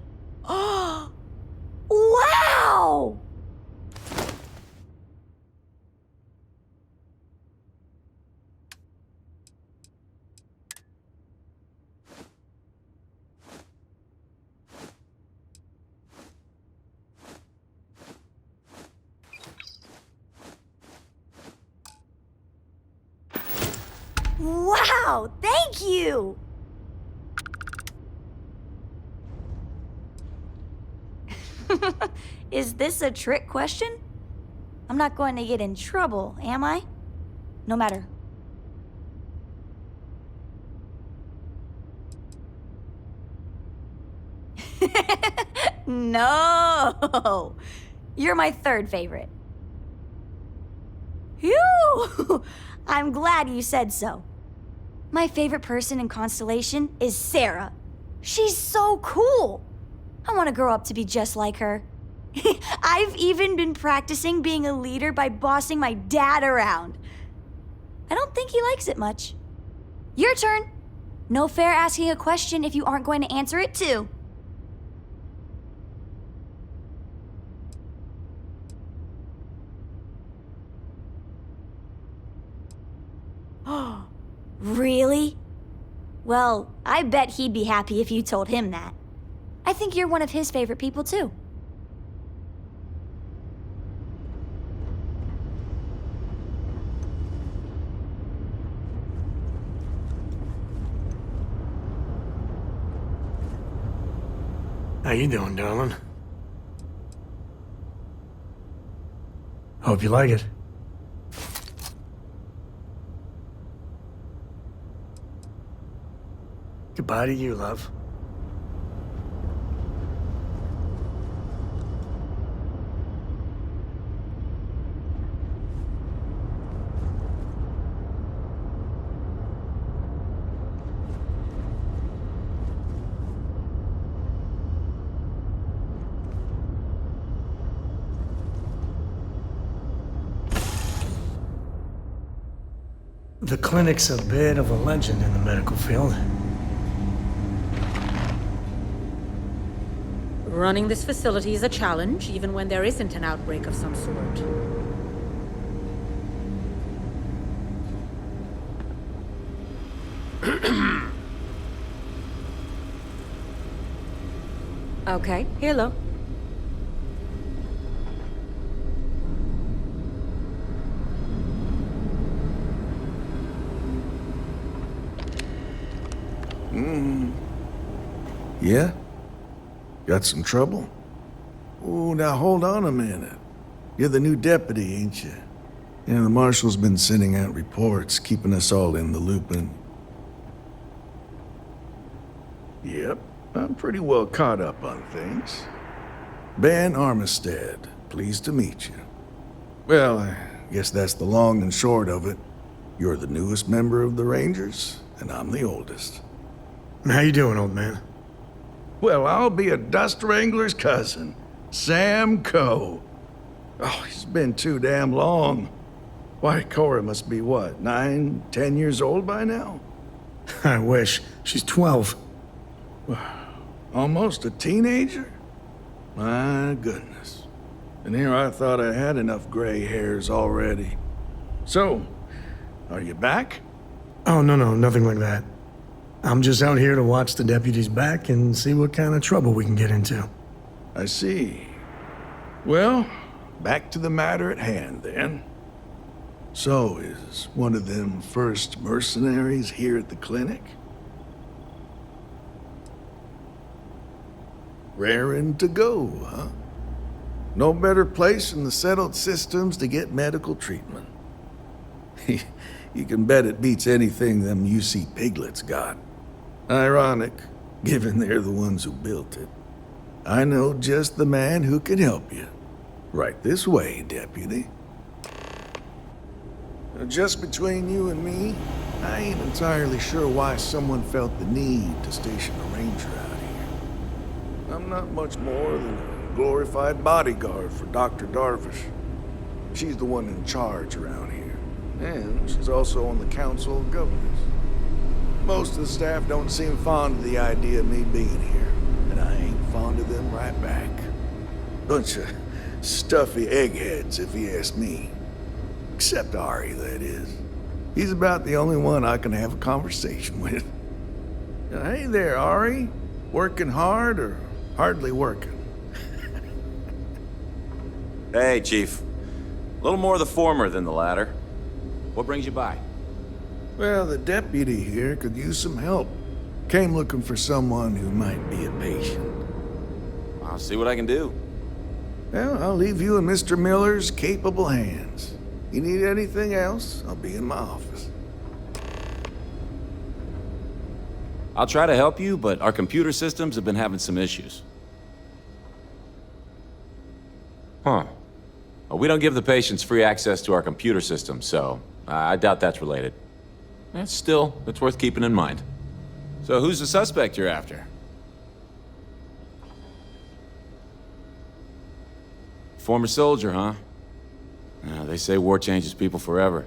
Oh, wow! Wow, thank you! Is this a trick question? I'm not going to get in trouble, am I? No matter. No! You're my third favorite. Phew! I'm glad you said so. My favorite person in Constellation is Sarah. She's so cool. I want to grow up to be just like her. I've even been practicing being a leader by bossing my dad around. I don't think he likes it much. Your turn. No fair asking a question if you aren't going to answer it too. Oh, really? Well, I bet he'd be happy if you told him that. I think you're one of his favorite people too. How you doing, darling? Hope you like it. Goodbye to you, love. The clinic's a bit of a legend in the medical field. Running this facility is a challenge, even when there isn't an outbreak of some sort. Okay, hello. Yeah? Got some trouble? Oh, now hold on a minute. You're the new deputy, ain't you? Yeah, the marshal's been sending out reports, keeping us all in the loop, and... Yep, I'm pretty well caught up on things. Ben Armistead, pleased to meet you. Well, I guess that's the long and short of it. You're the newest member of the Rangers, and I'm the oldest. How you doing, old man? Well, I'll be a dust wrangler's cousin, Sam Coe. Oh, he's been too damn long. Why, Cora must be what, 9, 10 years old by now? I wish. She's 12. Almost a teenager? My goodness. And here I thought I had enough gray hairs already. So, are you back? Oh, no, nothing like that. I'm just out here to watch the deputies back and see what kind of trouble we can get into. I see. Well, back to the matter at hand, then. So, is one of them first mercenaries here at the clinic? Raring to go, huh? No better place in the settled systems to get medical treatment. You can bet it beats anything them UC piglets got. Ironic, given they're the ones who built it. I know just the man who can help you. Right this way, Deputy. Just between you and me, I ain't entirely sure why someone felt the need to station a ranger out here. I'm not much more than a glorified bodyguard for Dr. Darvish. She's the one in charge around here. And she's also on the Council of Governors. Most of the staff don't seem fond of the idea of me being here, and I ain't fond of them right back. Bunch of stuffy eggheads, if you ask me. Except Ari, that is. He's about the only one I can have a conversation with. Hey there, Ari. Working hard or hardly working? Hey, Chief. A little more the former than the latter. What brings you by? Well, the deputy here could use some help. Came looking for someone who might be a patient. I'll see what I can do. Well, I'll leave you in Mr. Miller's capable hands. You need anything else, I'll be in my office. I'll try to help you, but our computer systems have been having some issues. Huh. Well, we don't give the patients free access to our computer system, so I doubt that's related. Still, it's worth keeping in mind. So who's the suspect you're after? Former soldier, huh? They say war changes people forever.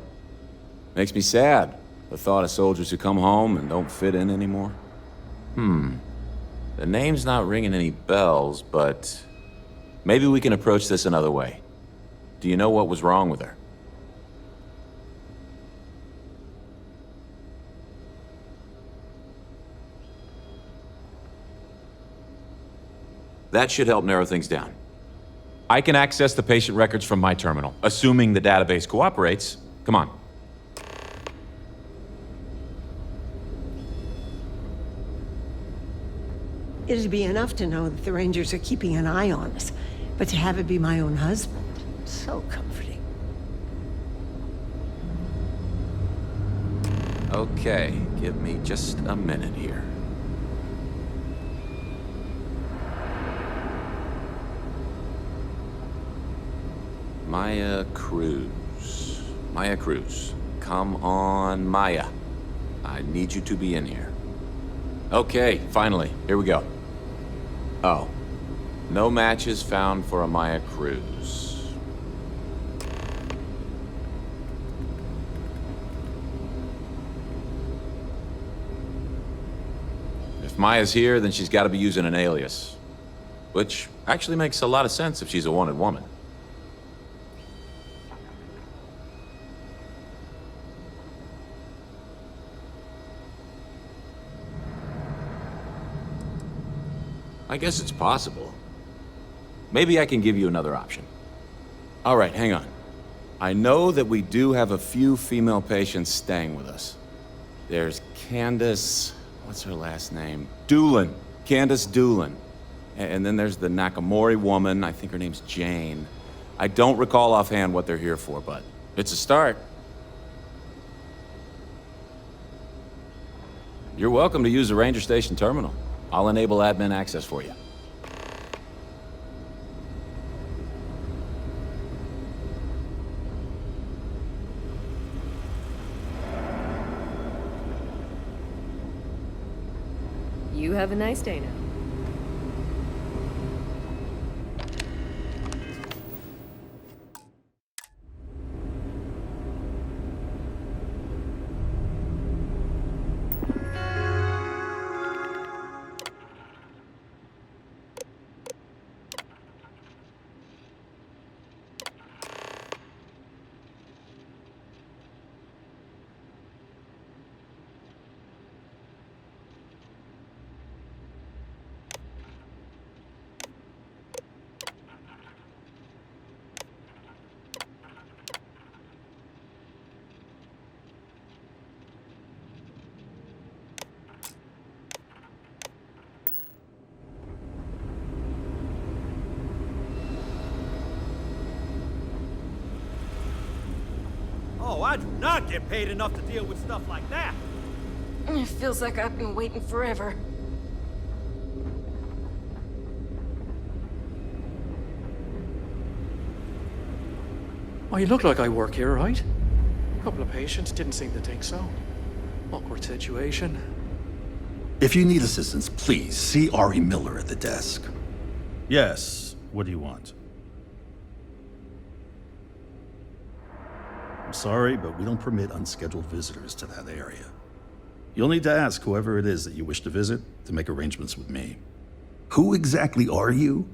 Makes me sad, the thought of soldiers who come home and don't fit in anymore. The name's not ringing any bells, but maybe we can approach this another way. Do you know what was wrong with her? That should help narrow things down. I can access the patient records from my terminal, assuming the database cooperates. Come on. It'd be enough to know that the Rangers are keeping an eye on us, but to have it be my own husband, so comforting. Okay, give me just a minute here. Maya Cruz. Maya Cruz. Come on, Maya. I need you to be in here. Okay, finally. Here we go. Oh. No matches found for a Maya Cruz. If Maya's here, then she's got to be using an alias. Which actually makes a lot of sense if she's a wanted woman. I guess it's possible. Maybe I can give you another option. All right, hang on. I know that we do have a few female patients staying with us. There's Candace... what's her last name? Doolin. Candace Doolin. And then there's the Nakamori woman. I think her name's Jane. I don't recall offhand what they're here for, but it's a start. You're welcome to use the Ranger Station terminal. I'll enable admin access for you. You have a nice day now. No, I do not get paid enough to deal with stuff like that. It feels like I've been waiting forever. Oh, you look like I work here, right? A couple of patients didn't seem to think so. Awkward situation. If you need assistance, please see Ari Miller at the desk. Yes. What do you want? I'm sorry, but we don't permit unscheduled visitors to that area. You'll need to ask whoever it is that you wish to visit to make arrangements with me. Who exactly are you?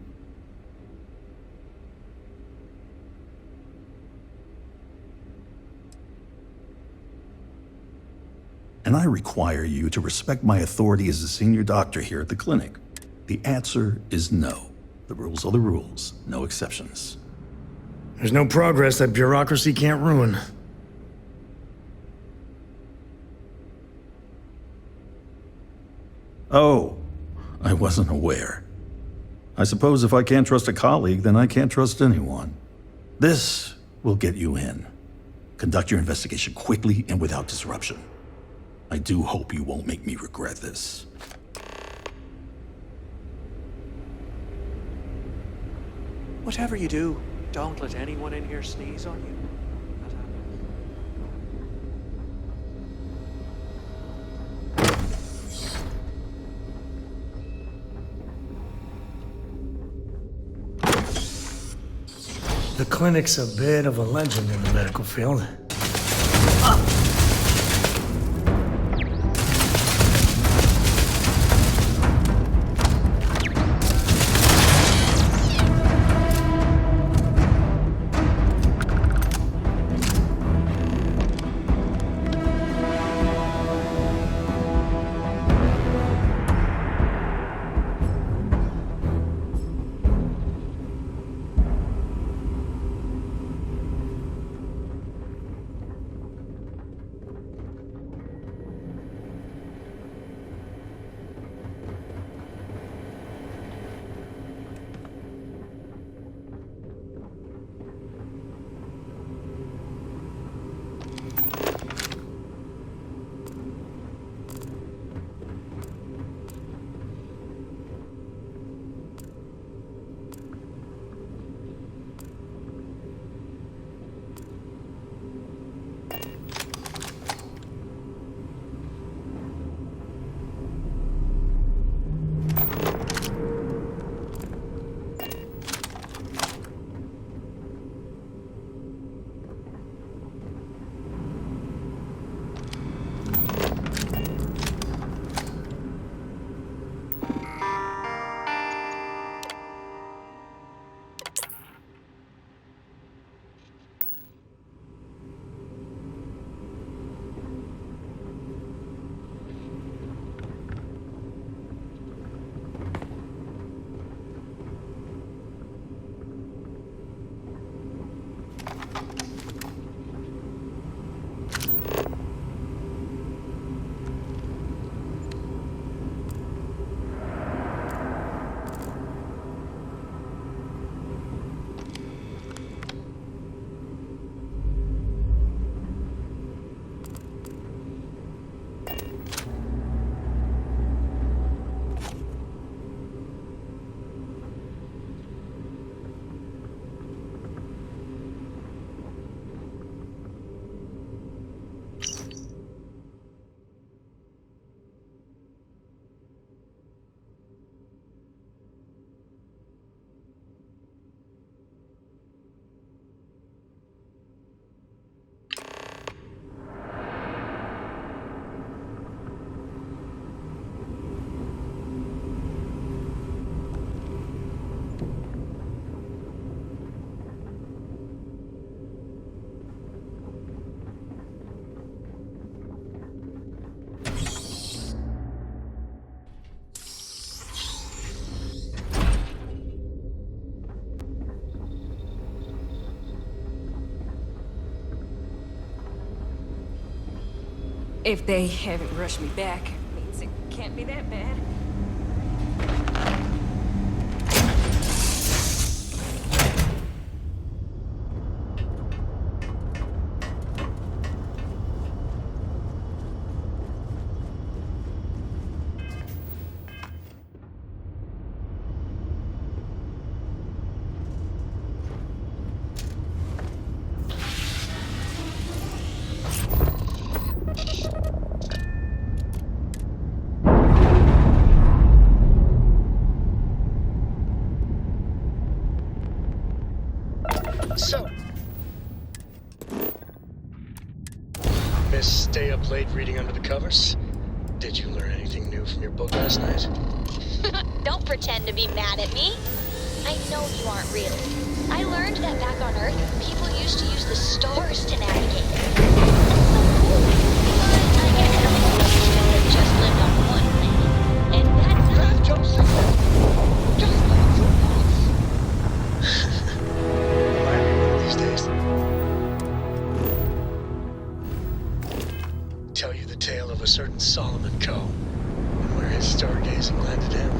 And I require you to respect my authority as a senior doctor here at the clinic. The answer is no. The rules are the rules, no exceptions. There's no progress that bureaucracy can't ruin. Oh, I wasn't aware. I suppose if I can't trust a colleague, then I can't trust anyone. This will get you in. Conduct your investigation quickly and without disruption. I do hope you won't make me regret this. Whatever you do, don't let anyone in here sneeze on you. The clinic's a bit of a legend in the medical field. If they haven't rushed me back, it means it can't be that bad. miss stay up late reading under the covers? Did you learn anything new from your book last night? Don't pretend to be mad at me. I know you aren't really. I learned that back on Earth, people used to use the stars to navigate. That's so cool. But I guess I don't know what people that just lived on one planet. And that's not... Just like your boss. Might be one of these days. Tell you the tale of a certain Solomon Coe, and where his stargazing landed him.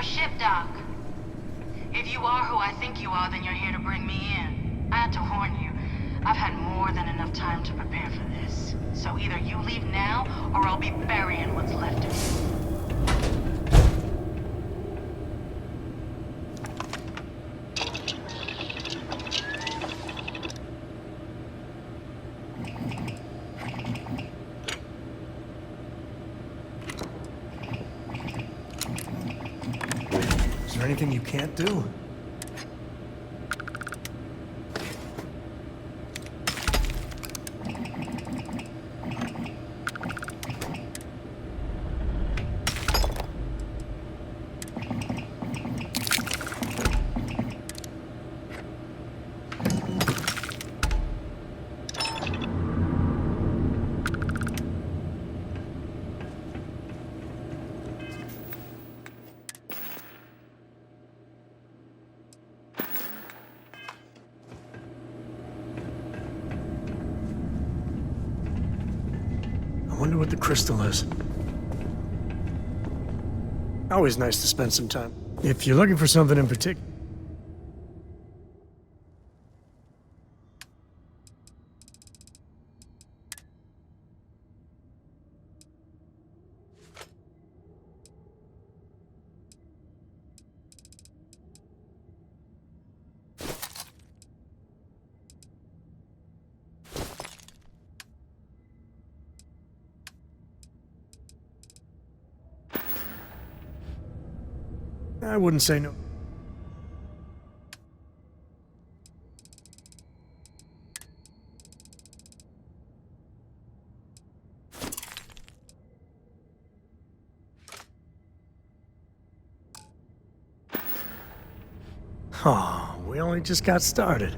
Ship dock. If you are who I think you are, then you're here to bring me in. I had to warn you. I've had more than enough time to prepare for this. So either you leave now, or I'll be burying what's left of you. Is there anything you can't do? I wonder what the crystal is. Always nice to spend some time. If you're looking for something in particular. I wouldn't say no. Oh, we only just got started.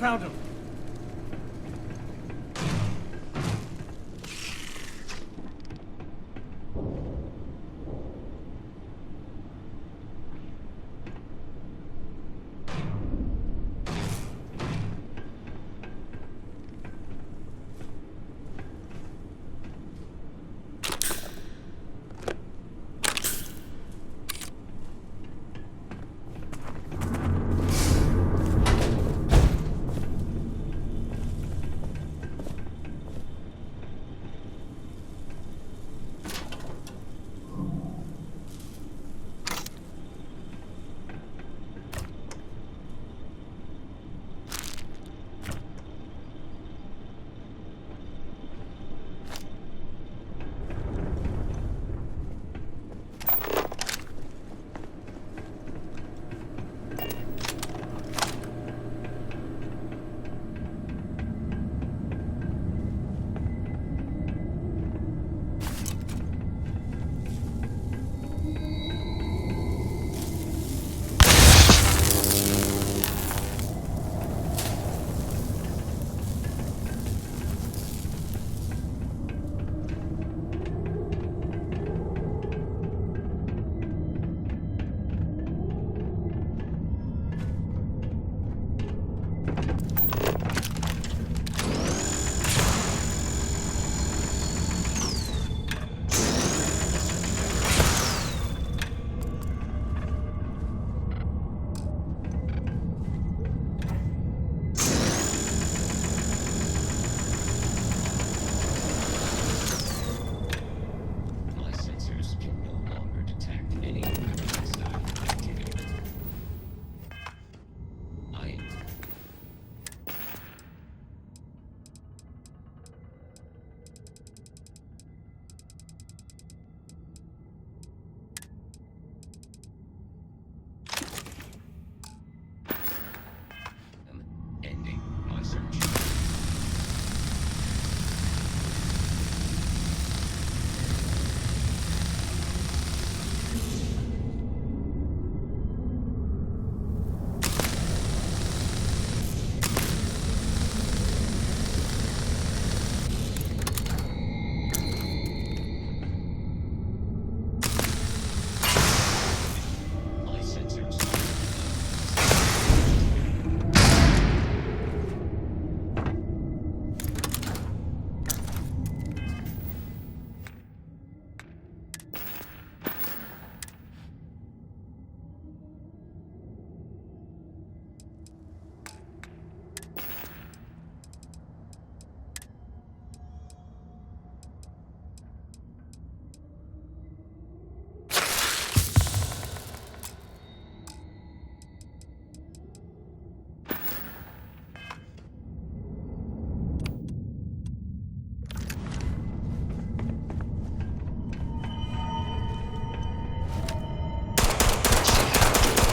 found him.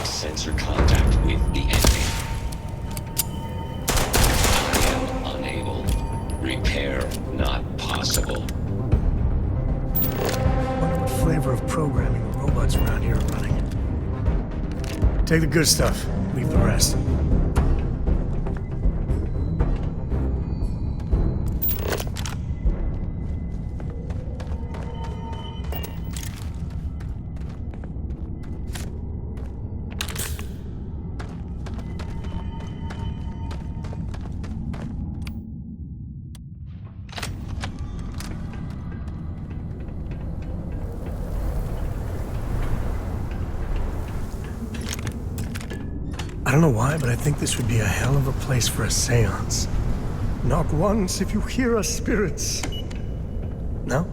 Sensor contact with the enemy. I am unable. Repair not possible. Wonder what flavor of programming the robots around here are running. Take the good stuff, leave the rest. I don't know why, but I think this would be a hell of a place for a seance. Knock once if you hear us, spirits. No?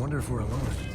wonder if we're alone.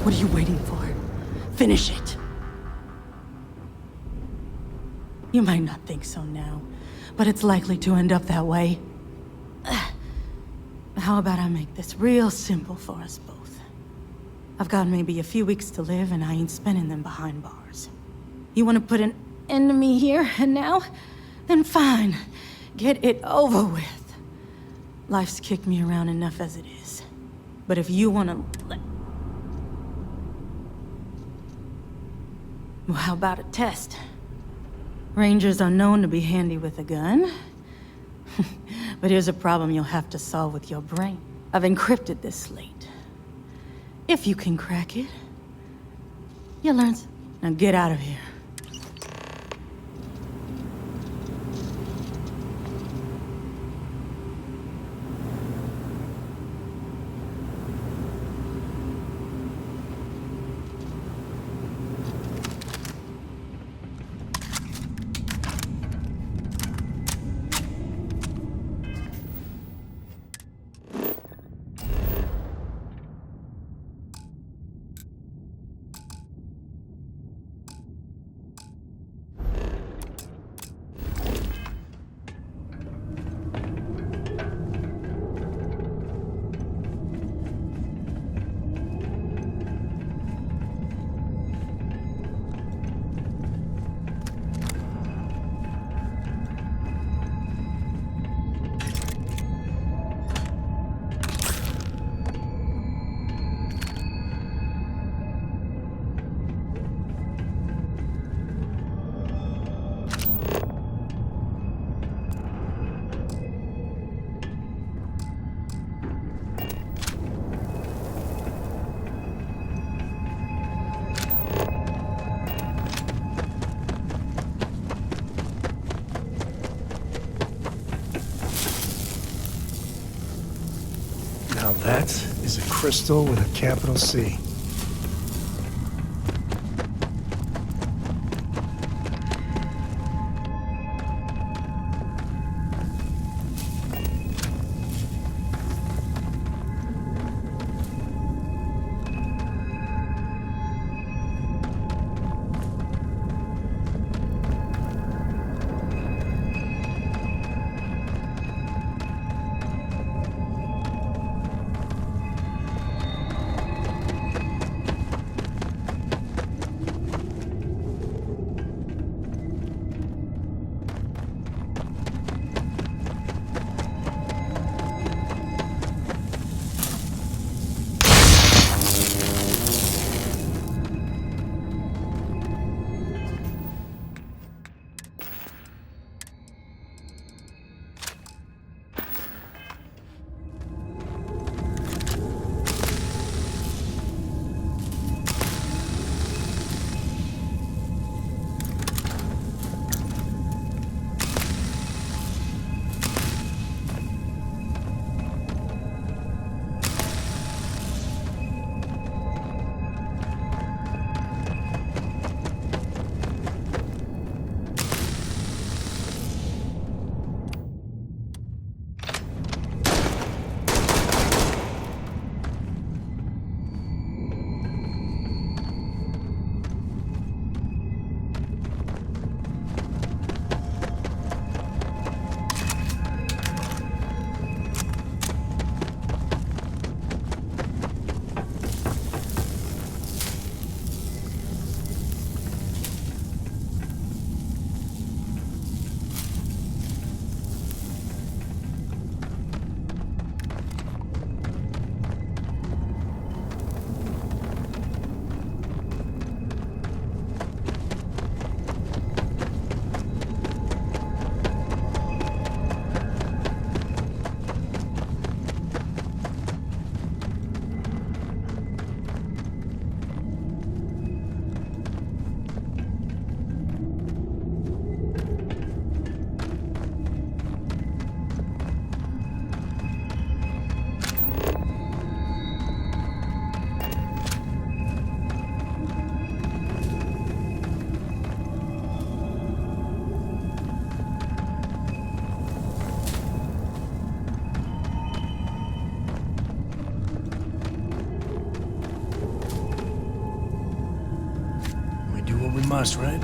What are you waiting for? Finish it. You might not think so now, but it's likely to end up that way. How about I make this real simple for us both? I've got maybe a few weeks to live, and I ain't spending them behind bars. You want to put an end to me here and now? Then fine. Get it over with. Life's kicked me around enough as it is. But if you want to... Well, how about a test? Rangers are known to be handy with a gun. But here's a problem you'll have to solve with your brain. I've encrypted this slate. If you can crack it, you'll learn... Now get out of here. Now that is a crystal with a capital C. must, right?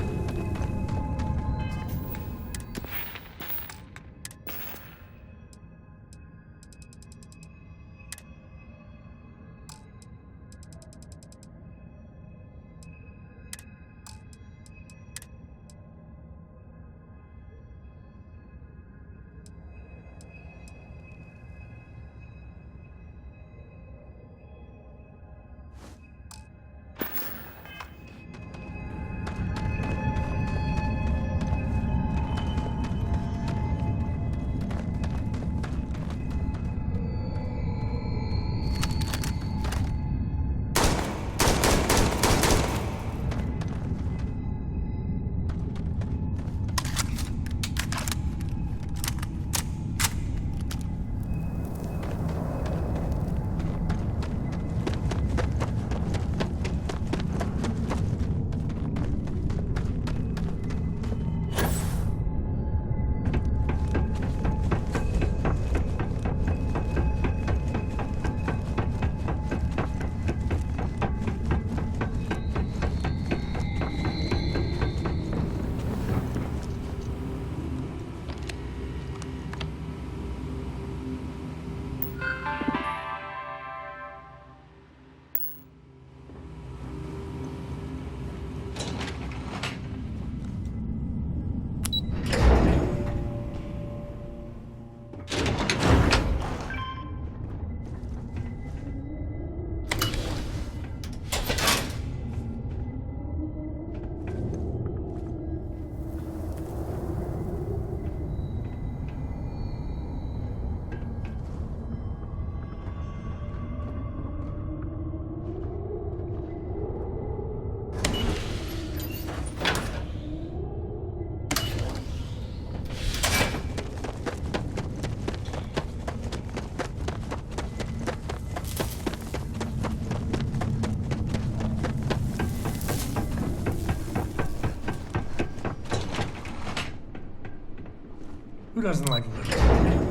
Who doesn't like living?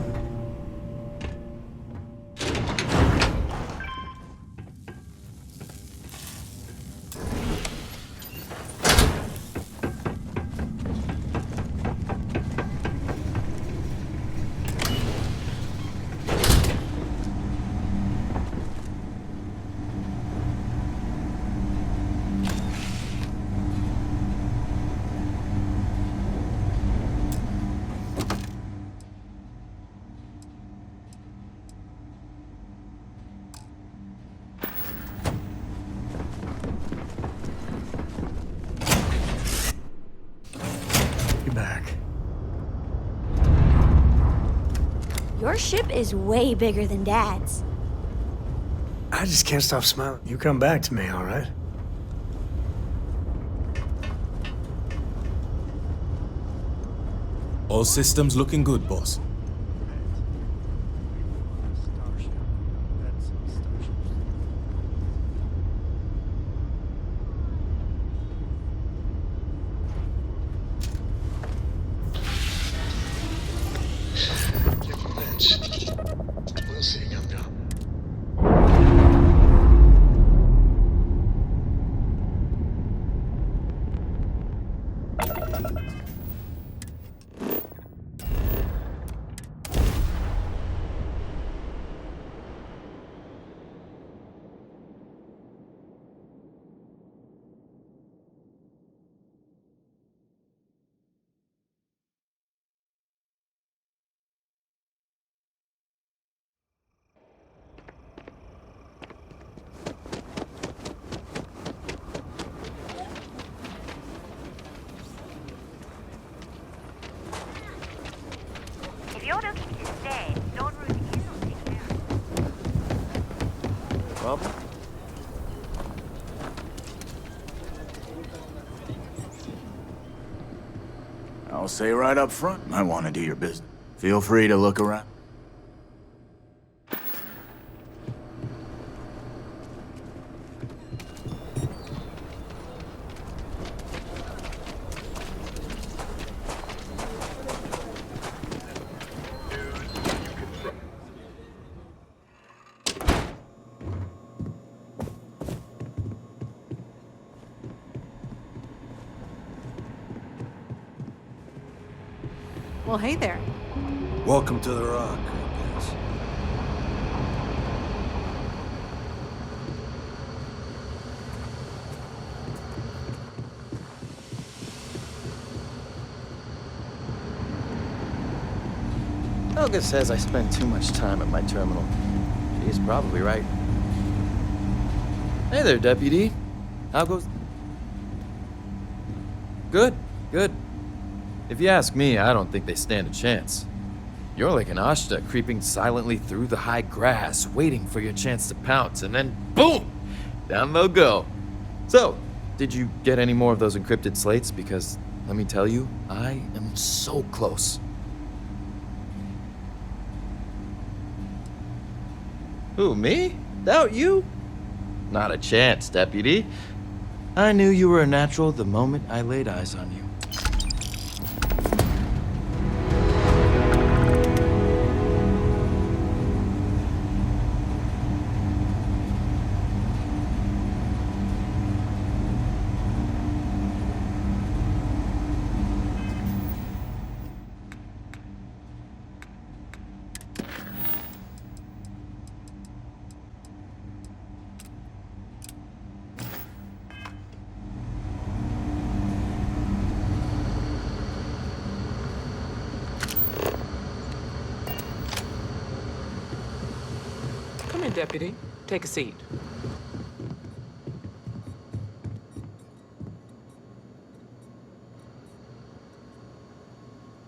Back. Your ship is way bigger than Dad's. I just can't stop smiling. You come back to me, all right? All systems looking good, boss. We'll see, young girl. If you're looking to stay, Lord Ruth will take care of you. Problem? I'll say right up front, I want to do your business. Feel free to look around. Well, hey there. Welcome to the Rock, I guess. Helga says I spend too much time at my terminal. She's probably right. Hey there, Deputy. How goes... Good, good. If you ask me, I don't think they stand a chance. You're like an Ashta creeping silently through the high grass, waiting for your chance to pounce, and then boom! Down they'll go. So, did you get any more of those encrypted slates? Because, let me tell you, I am so close. Who, me? Doubt you? Not a chance, Deputy. I knew you were a natural the moment I laid eyes on you. Come in, Deputy. Take a seat.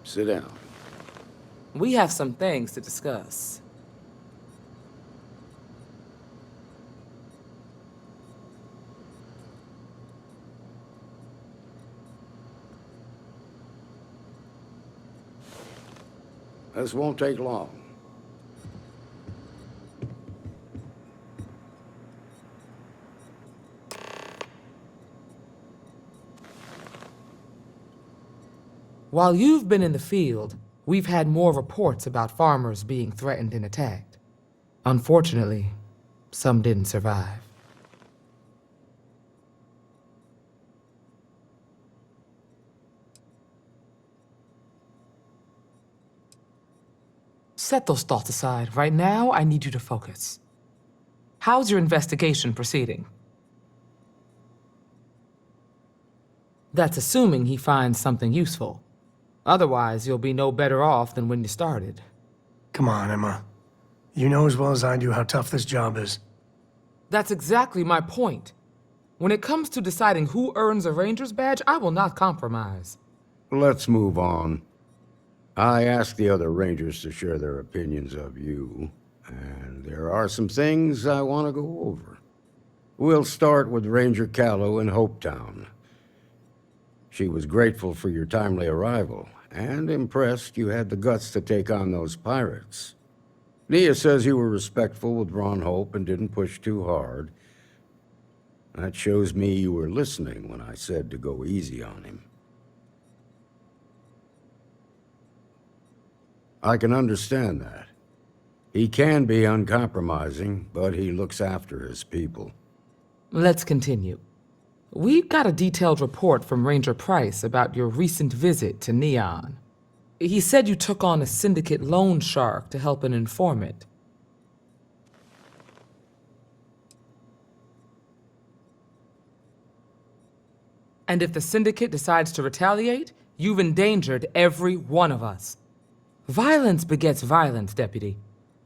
Sit down. We have some things to discuss. This won't take long. While you've been in the field, we've had more reports about farmers being threatened and attacked. Unfortunately, some didn't survive. Set those thoughts aside. Right now, I need you to focus. How's your investigation proceeding? That's assuming he finds something useful. Otherwise, you'll be no better off than when you started. Come on, Emma. You know as well as I do how tough this job is. That's exactly my point. When it comes to deciding who earns a Ranger's badge, I will not compromise. Let's move on. I asked the other Rangers to share their opinions of you, and there are some things I want to go over. We'll start with Ranger Callow in Hopetown. She was grateful for your timely arrival, and impressed you had the guts to take on those pirates. Nia says you were respectful with Ron Hope and didn't push too hard. That shows me you were listening when I said to go easy on him. I can understand that. He can be uncompromising, but he looks after his people. Let's continue. We've got a detailed report from Ranger Price about your recent visit to Neon. He said you took on a syndicate loan shark to help an informant. And if the syndicate decides to retaliate, you've endangered every one of us. Violence begets violence, Deputy.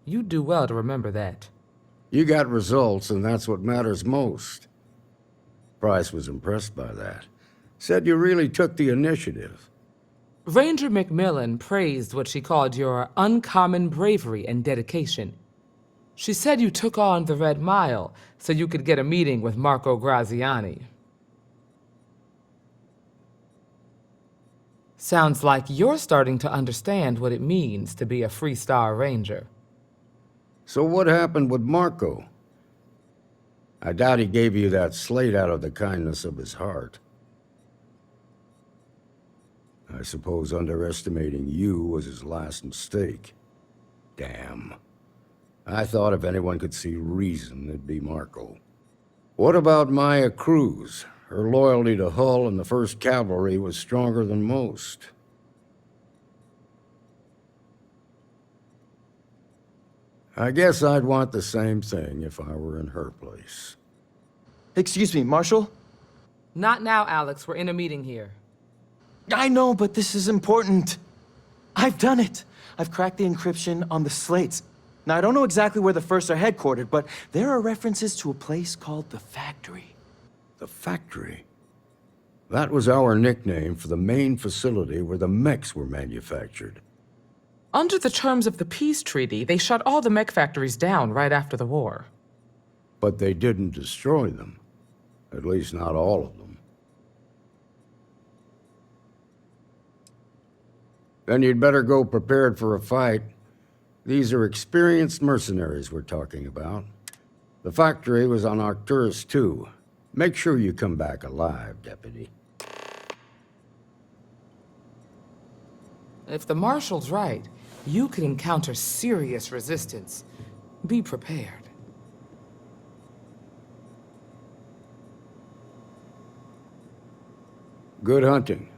You do well to remember that. You got results, and that's what matters most. Price was impressed by that. Said you really took the initiative. Ranger McMillan praised what she called your uncommon bravery and dedication. She said you took on the Red Mile so you could get a meeting with Marco Graziani. Sounds like you're starting to understand what it means to be a Freestar Ranger. So what happened with Marco? I doubt he gave you that slate out of the kindness of his heart. I suppose underestimating you was his last mistake. Damn. I thought if anyone could see reason, it'd be Marco. What about Maya Cruz? Her loyalty to Hull and the 1st Cavalry was stronger than most. I guess I'd want the same thing if I were in her place. Excuse me, Marshal? Not now, Alex. We're in a meeting here. I know, but this is important. I've done it. I've cracked the encryption on the slates. Now, I don't know exactly where the First are headquartered, but there are references to a place called the Factory. The Factory? That was our nickname for the main facility where the mechs were manufactured. Under the terms of the peace treaty, they shut all the mech factories down right after the war. But they didn't destroy them. At least not all of them. Then you'd better go prepared for a fight. These are experienced mercenaries we're talking about. The factory was on Arcturus 2. Make sure you come back alive, Deputy. If the Marshal's right, you could encounter serious resistance. Be prepared. Good hunting.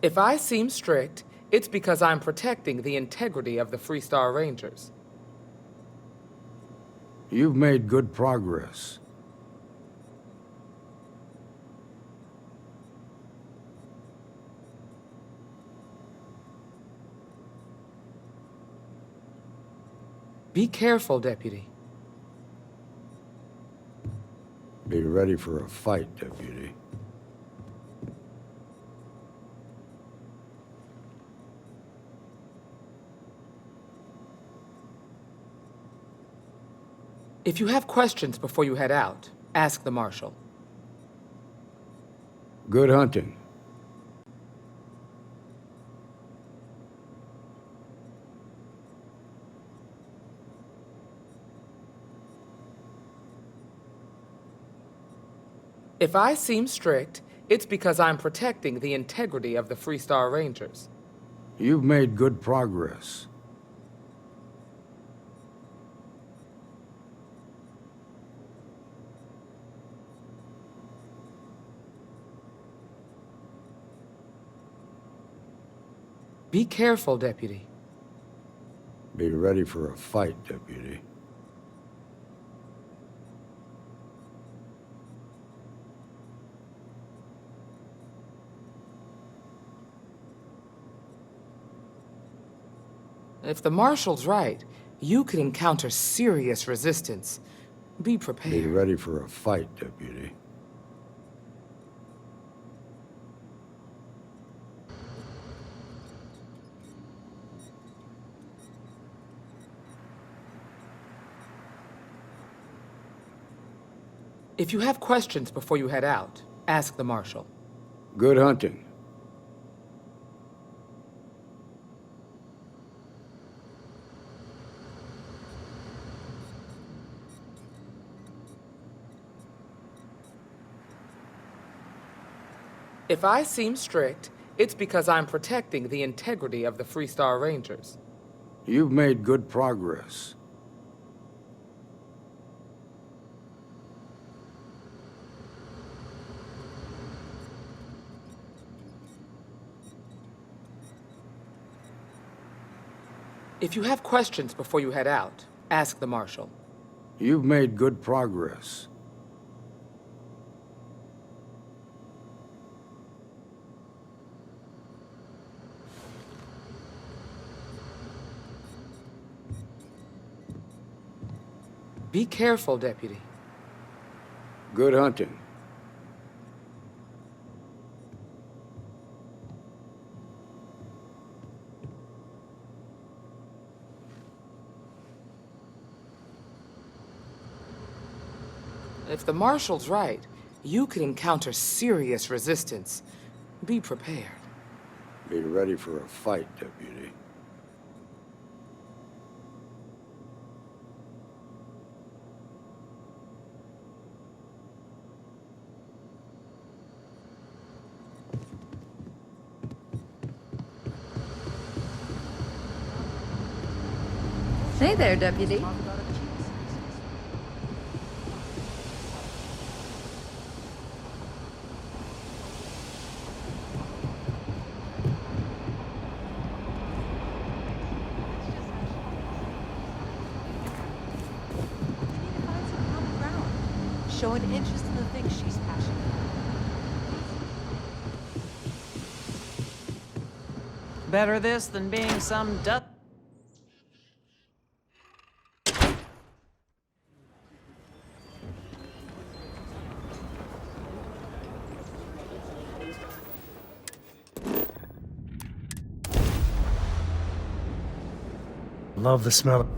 If I seem strict, it's because I'm protecting the integrity of the Freestar Rangers. You've made good progress. Be careful, Deputy. Be ready for a fight, Deputy. If you have questions before you head out, ask the Marshal. Good hunting. If I seem strict, it's because I'm protecting the integrity of the Freestar Rangers. You've made good progress. Be careful, Deputy. Be ready for a fight, Deputy. If the Marshal's right, you could encounter serious resistance. Be prepared. Be ready for a fight, Deputy. If you have questions before you head out, ask the Marshal. Good hunting. If I seem strict, it's because I'm protecting the integrity of the Freestar Rangers. You've made good progress. If you have questions before you head out, ask the Marshal. You've made good progress. Be careful, Deputy. Good hunting. If the Marshal's right, you could encounter serious resistance. Be prepared. Be ready for a fight, Deputy. Hey there, Deputy. show an interest in the things she's passionate about. Better this than being some Love the smell of...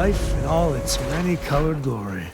life in all its many-colored glory.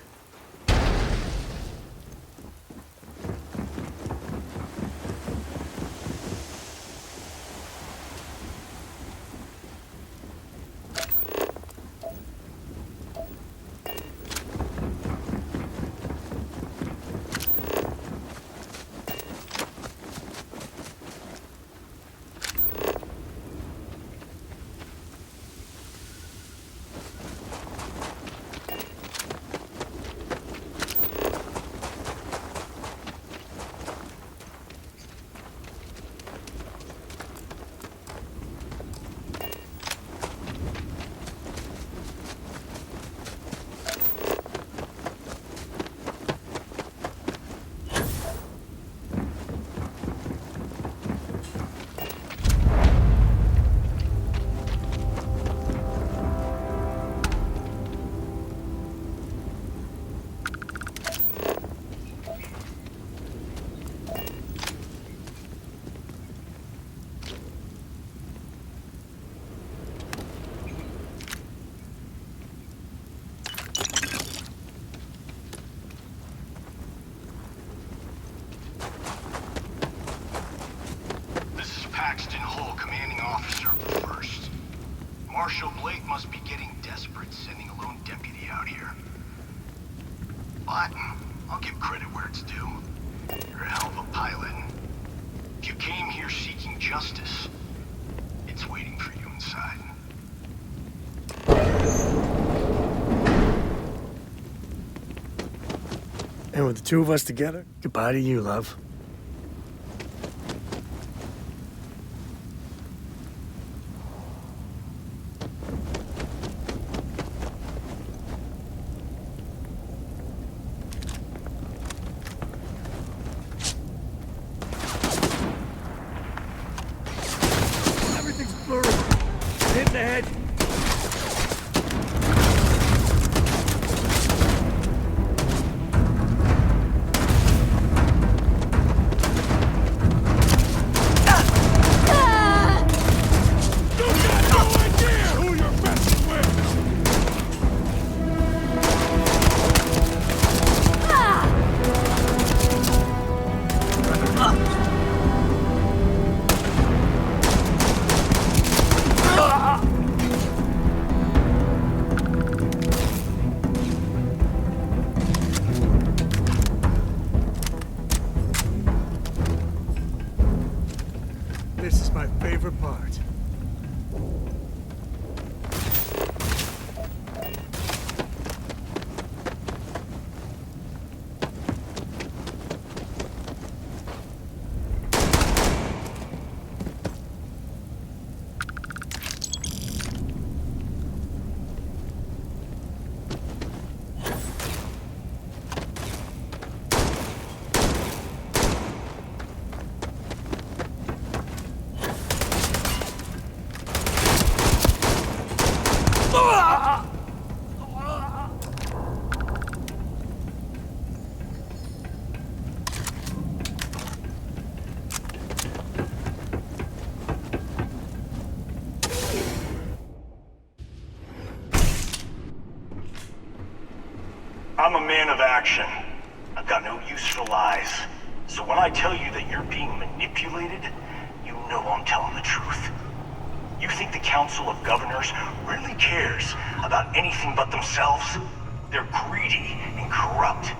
Marshal Blake must be getting desperate sending a lone deputy out here. But I'll give credit where it's due. You're a hell of a pilot. If you came here seeking justice, it's waiting for you inside. And with the two of us together, goodbye to you, love. Everything's blurry. Hit in the head. This is my favorite part. I'm a man of action. I've got no use for lies. So when I tell you that you're being manipulated, you know I'm telling the truth. You think the Council of Governors really cares about anything but themselves? They're greedy and corrupt.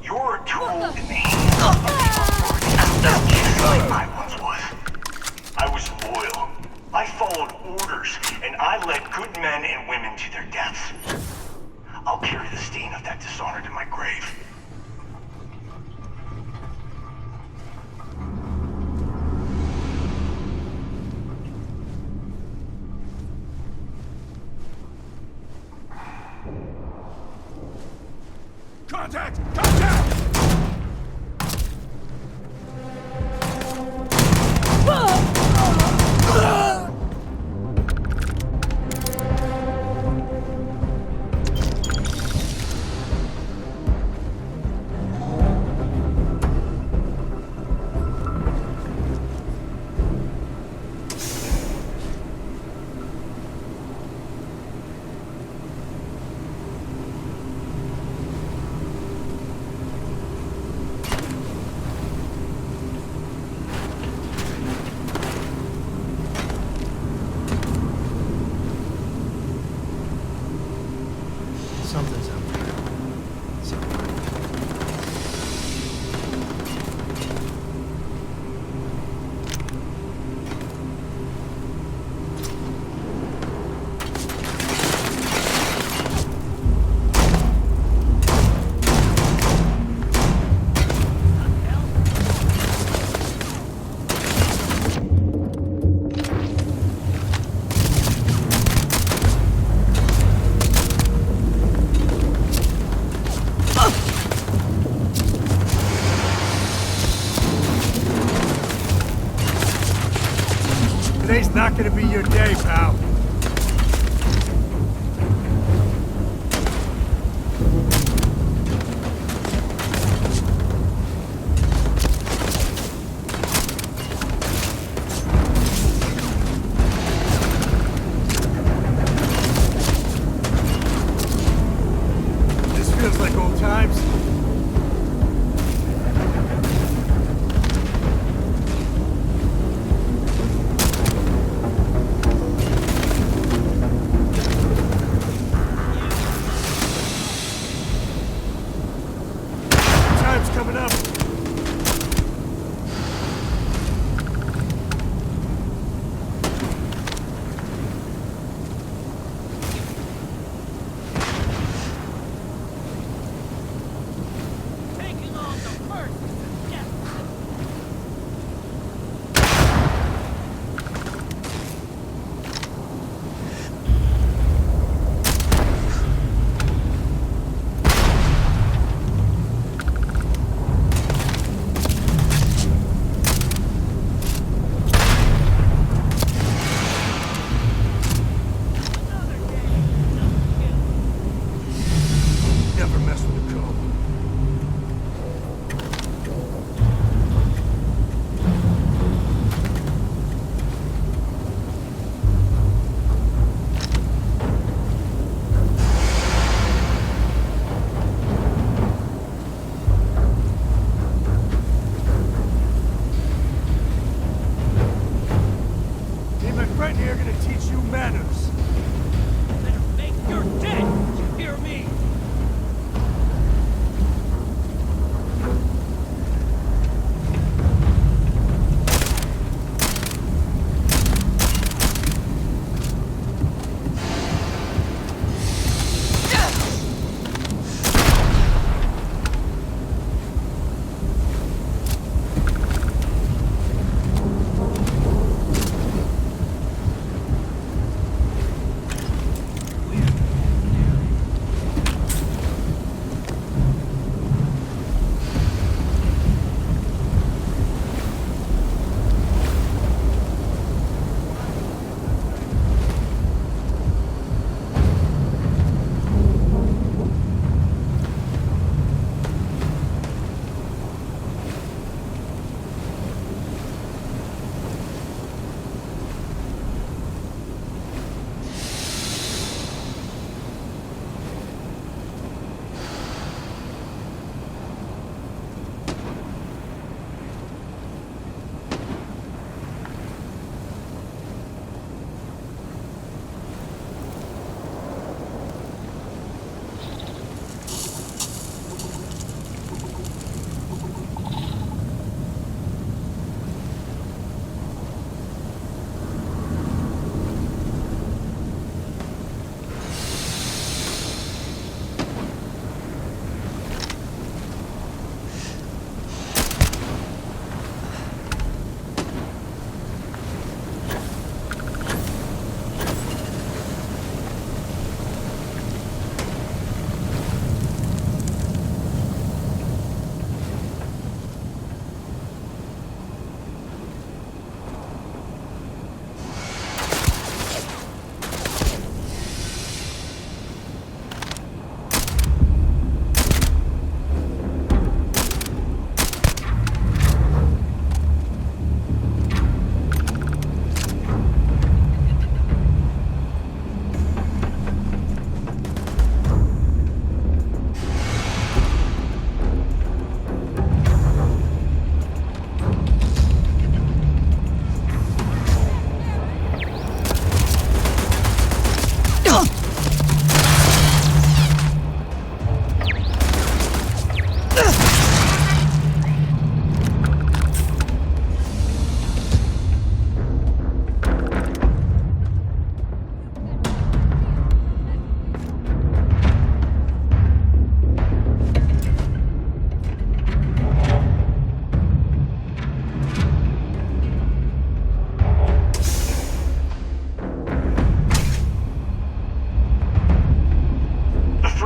You're a tool in the hands of people just like I once was. I was loyal. I followed orders, and I led good men and women to their deaths. I'll carry the stain of that dishonor to my grave. Contact! Contact! Something's up there. Today's not gonna be your day, pal. This feels like old times. Time's coming up. Taking on the first step.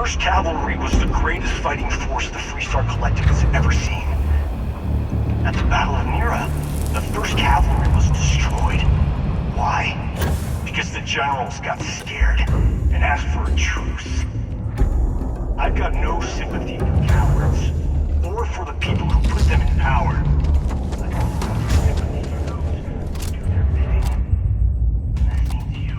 1st Cavalry was the greatest fighting force the Freestar Collective has ever seen. At the Battle of Mira, the 1st Cavalry was destroyed. Why? Because the generals got scared and asked for a truce. I've got no sympathy for cowards, or for the people who put them in power. I also have sympathy for those who do their bidding. And that means you.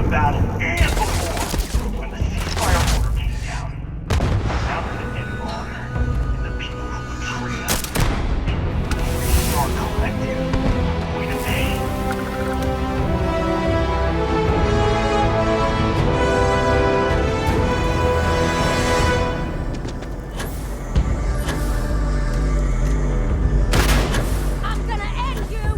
battle and before, when the ceasefire order came down. Now that the dead are gone, and the people who betrayed us, it's our collective going to pay. I'm gonna end you!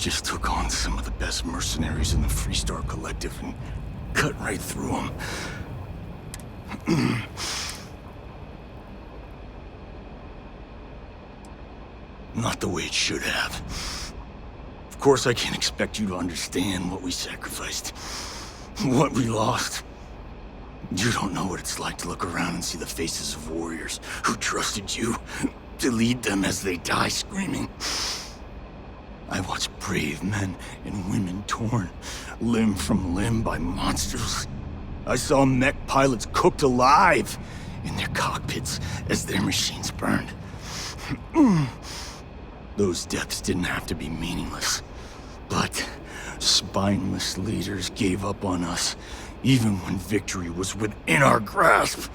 just took on some of the best mercenaries in the Freestar Collective and cut right through them. Not the way it should have. Of course, I can't expect you to understand what we sacrificed, what we lost. You don't know what it's like to look around and see the faces of warriors who trusted you to lead them as they die screaming. I watched brave men and women torn limb from limb by monsters. I saw mech pilots cooked alive in their cockpits as their machines burned. Those deaths didn't have to be meaningless, but spineless leaders gave up on us, even when victory was within our grasp.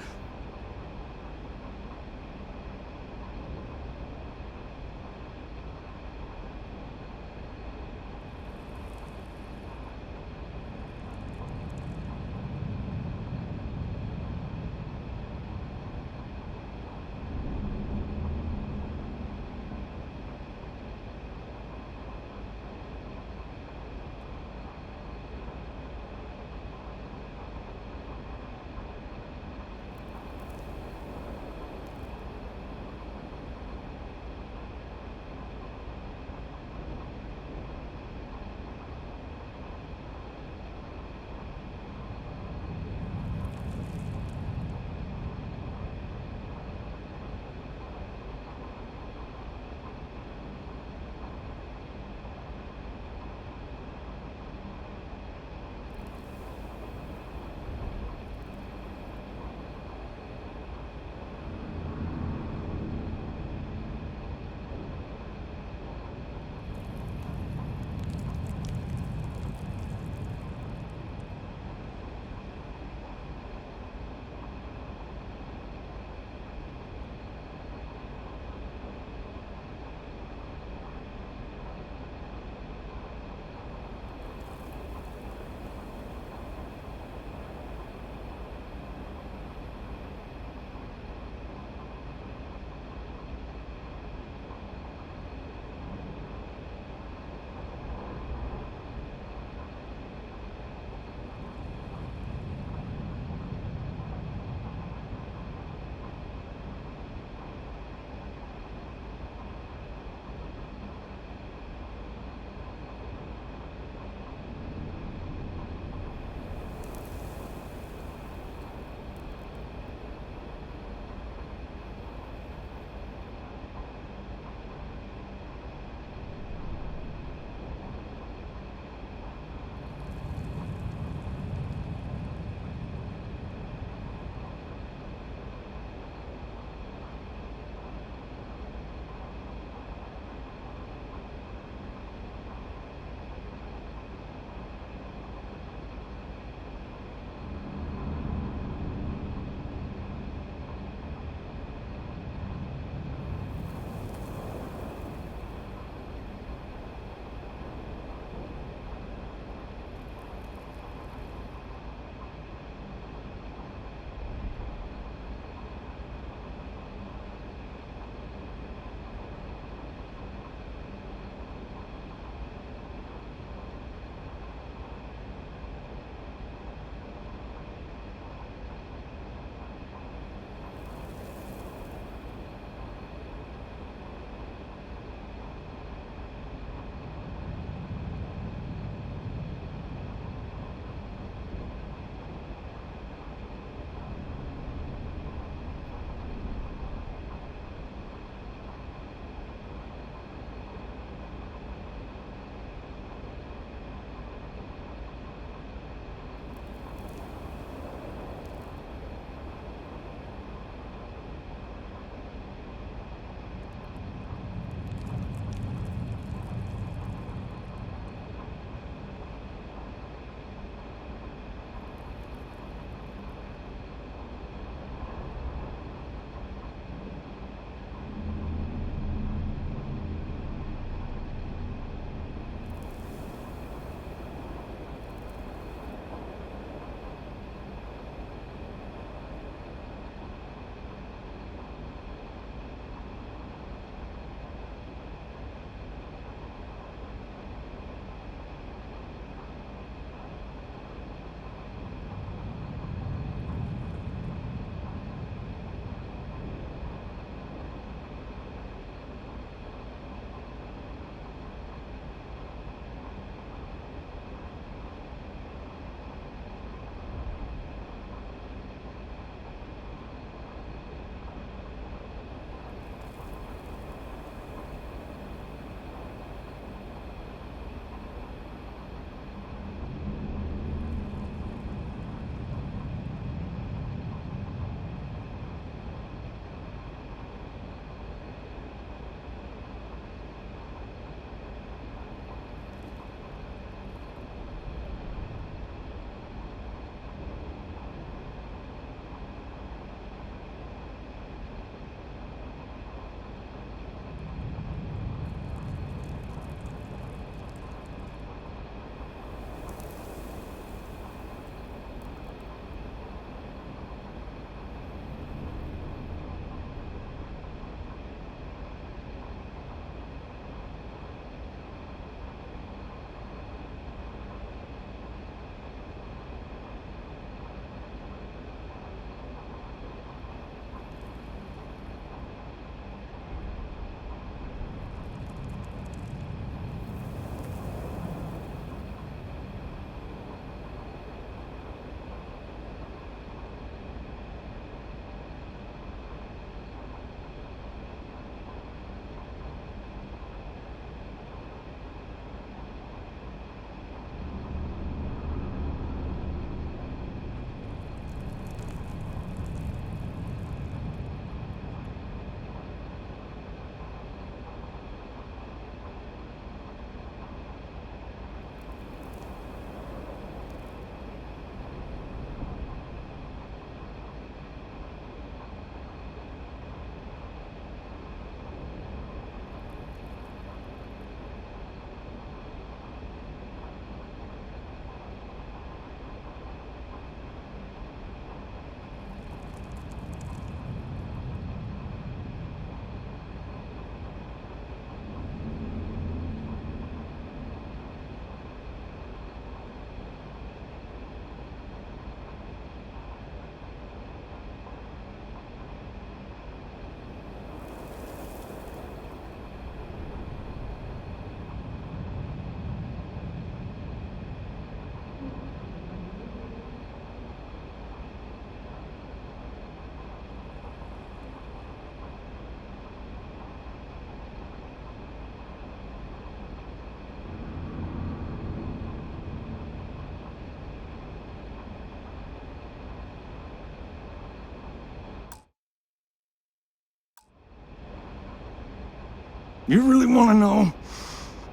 You really want to know?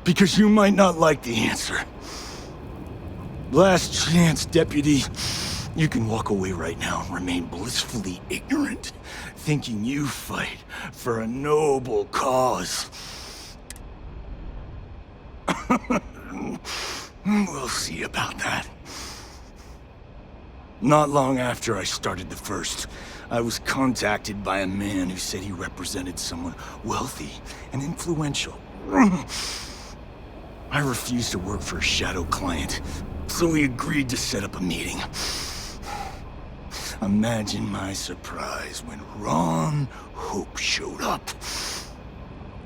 Because you might not like the answer. Last chance, Deputy. You can walk away right now and remain blissfully ignorant, thinking you fight for a noble cause. We'll see about that. Not long after I started the first, I was contacted by a man who said he represented someone wealthy and influential. I refused to work for a shadow client, so we agreed to set up a meeting. Imagine my surprise when Ron Hope showed up.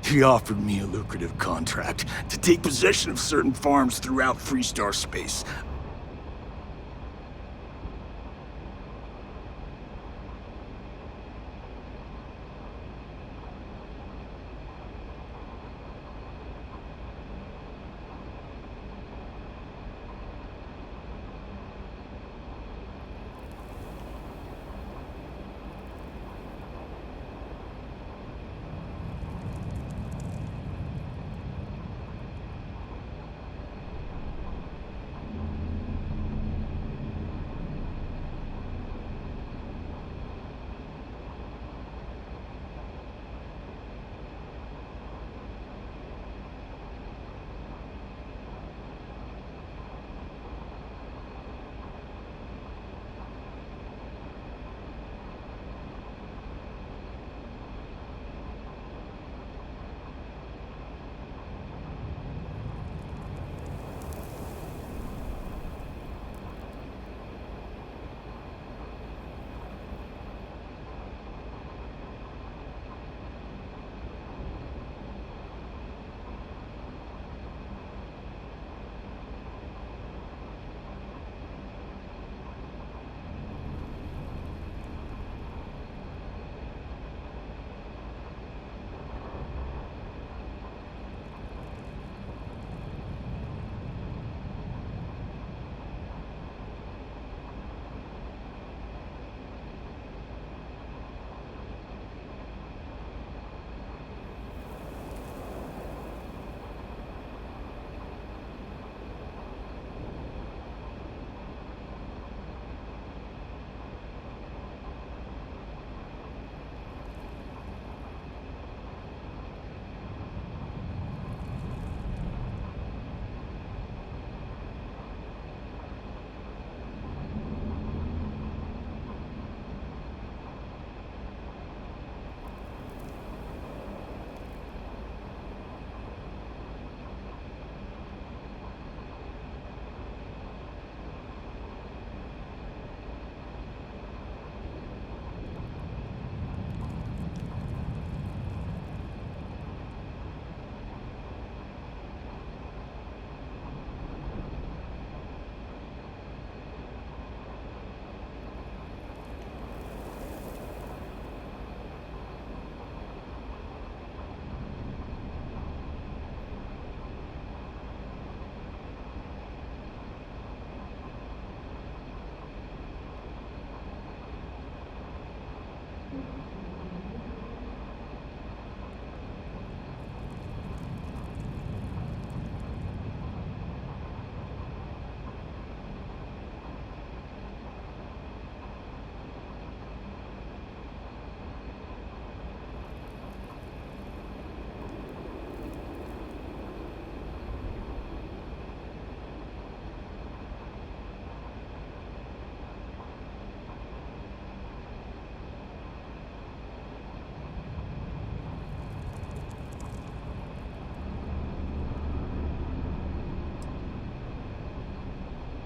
He offered me a lucrative contract to take possession of certain farms throughout Freestar space.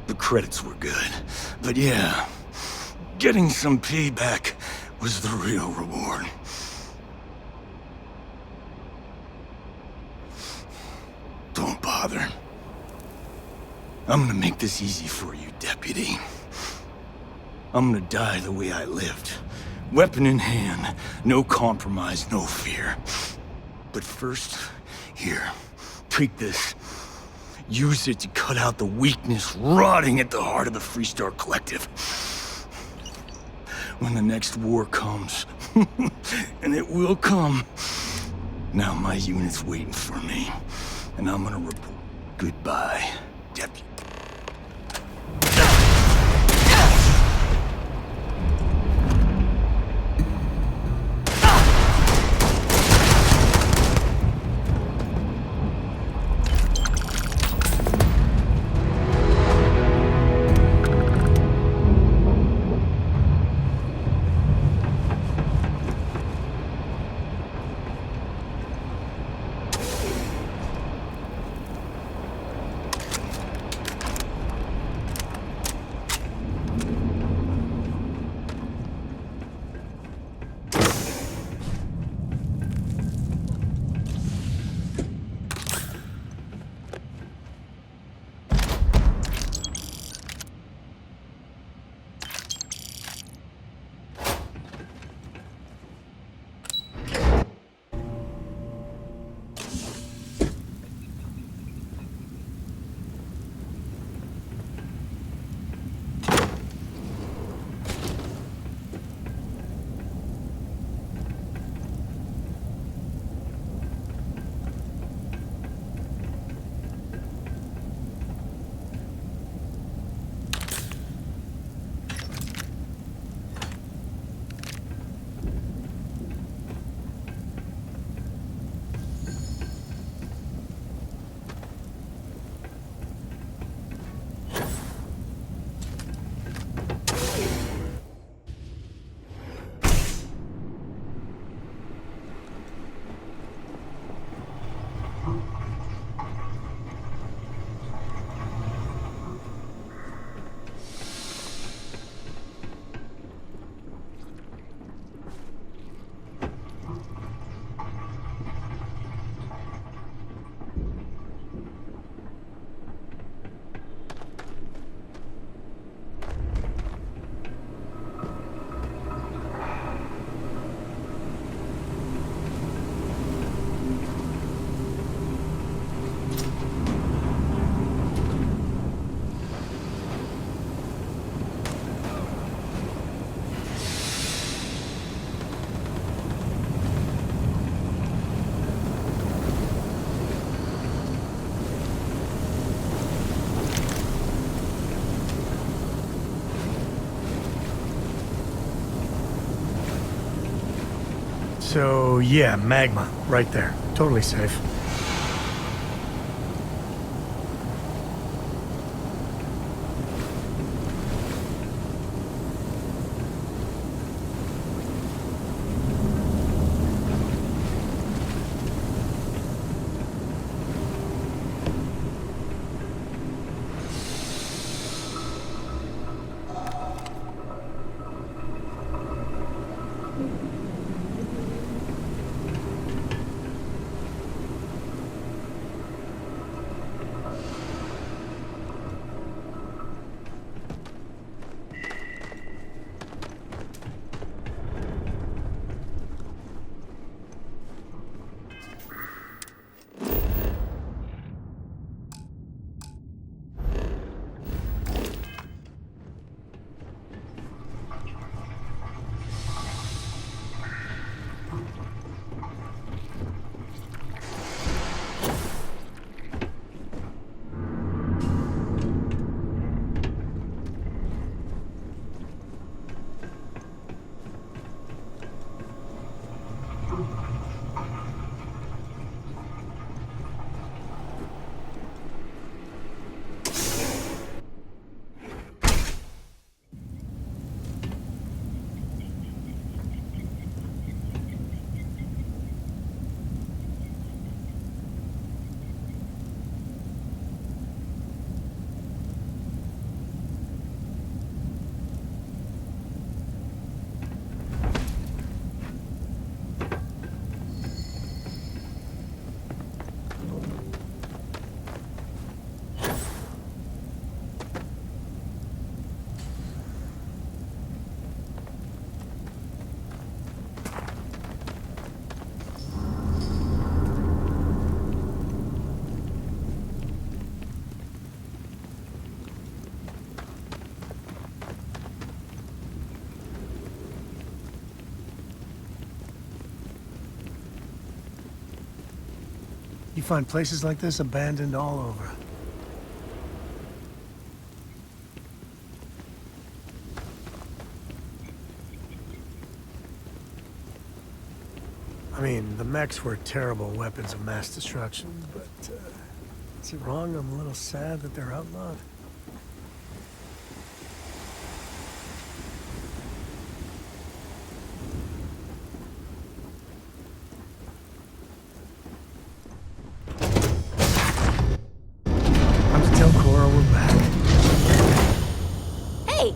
The credits were good, but yeah, getting some payback was the real reward. Don't bother. I'm gonna make this easy for you, Deputy. I'm gonna die the way I lived. Weapon in hand, no compromise, no fear. But first, here, take this. Use it to cut out the weakness rotting at the heart of the Freestar Collective. When the next war comes, and it will come, Now my unit's waiting for me, and I'm gonna report. Goodbye, Deputy. So, yeah, magma, right there. Totally safe. You find places like this abandoned all over. I mean, the mechs were terrible weapons of mass destruction, but is it wrong? I'm a little sad that they're outlawed. I'm to tell Cora we're back. Hey,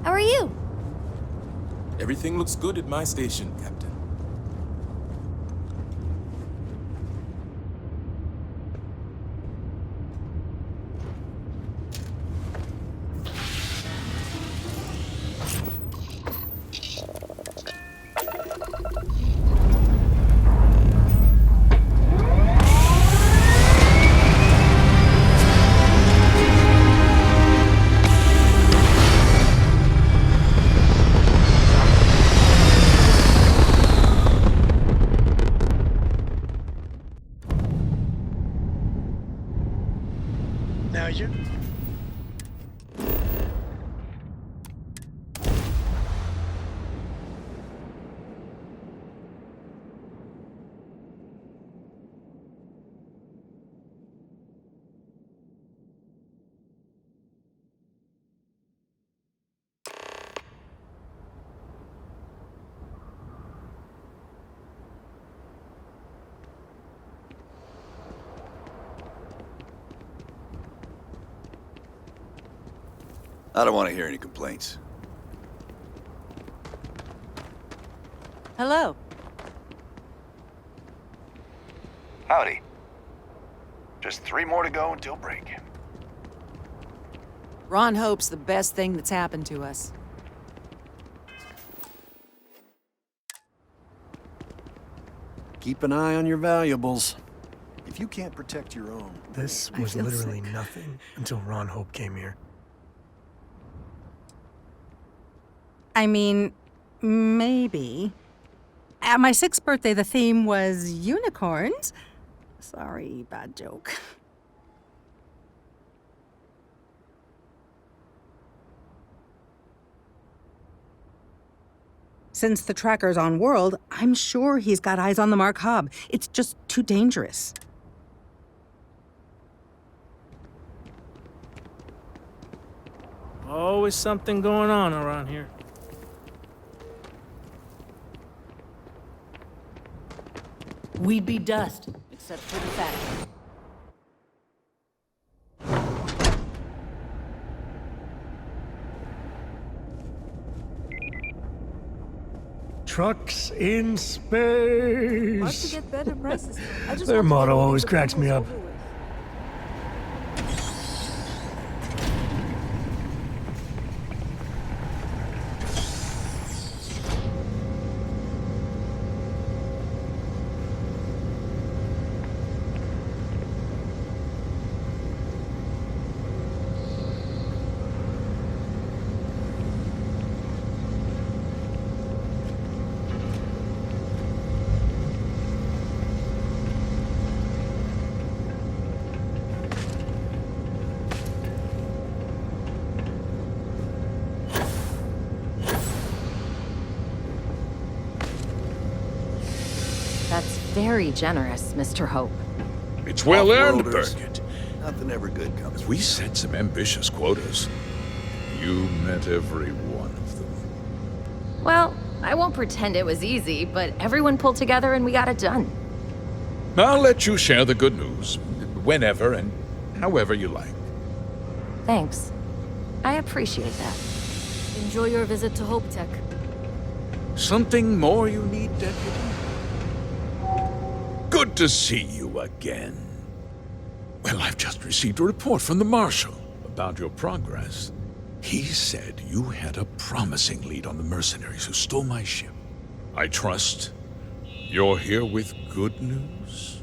how are you? Everything looks good at my station, Captain. Now you. I don't want to hear any complaints. Hello. Howdy. Just 3 more to go until break. Ron Hope's the best thing that's happened to us. Keep an eye on your valuables. If you can't protect your own... This I was feel literally sick. nothing until Ron Hope came here. I mean, maybe. At my 6th birthday, the theme was unicorns. Sorry, bad joke. Since the tracker's on World, I'm sure he's got eyes on the Mark Hub. It's just too dangerous. Always something going on around here. We'd be dust, except for the fact. Trucks in space. Hard to get better prices. I just Their want to motto know when always the cracks me film's up. over with. That's very generous, Mr. Hope. It's well earned, Off-roaders. Birgit. Nothing ever good comes. We set some ambitious quotas. You met every one of them. Well, I won't pretend it was easy, but everyone pulled together and we got it done. I'll let you share the good news, whenever and however you like. Thanks. I appreciate that. Enjoy your visit to Hope Tech. Something more you need, Deputy? Good to see you again. Well, I've just received a report from the Marshal about your progress. He said you had a promising lead on the mercenaries who stole my ship. I trust you're here with good news?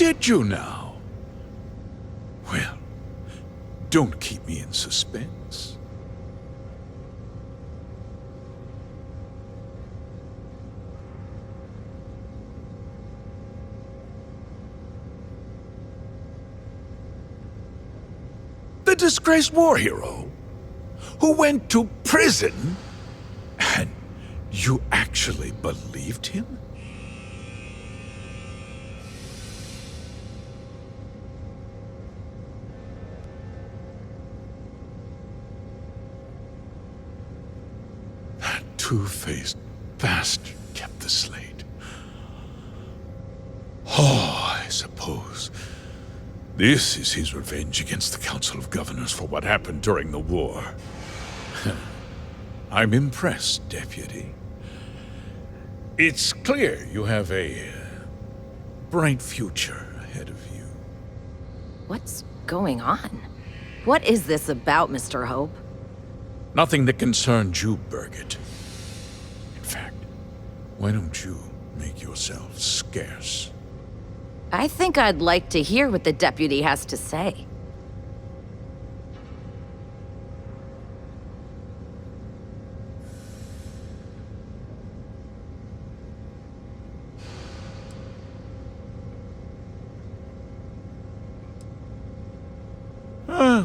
did you now? Well, don't keep me in suspense. The disgraced war hero who went to prison, and you actually believed him? That two-faced bastard kept the slate. Oh, I suppose this is his revenge against the Council of Governors for what happened during the war. I'm impressed, Deputy. It's clear you have a bright future ahead of you. What's going on? What is this about, Mr. Hope? Nothing that concerns you, Birgit. In fact, why don't you make yourself scarce? I think I'd like to hear what the deputy has to say.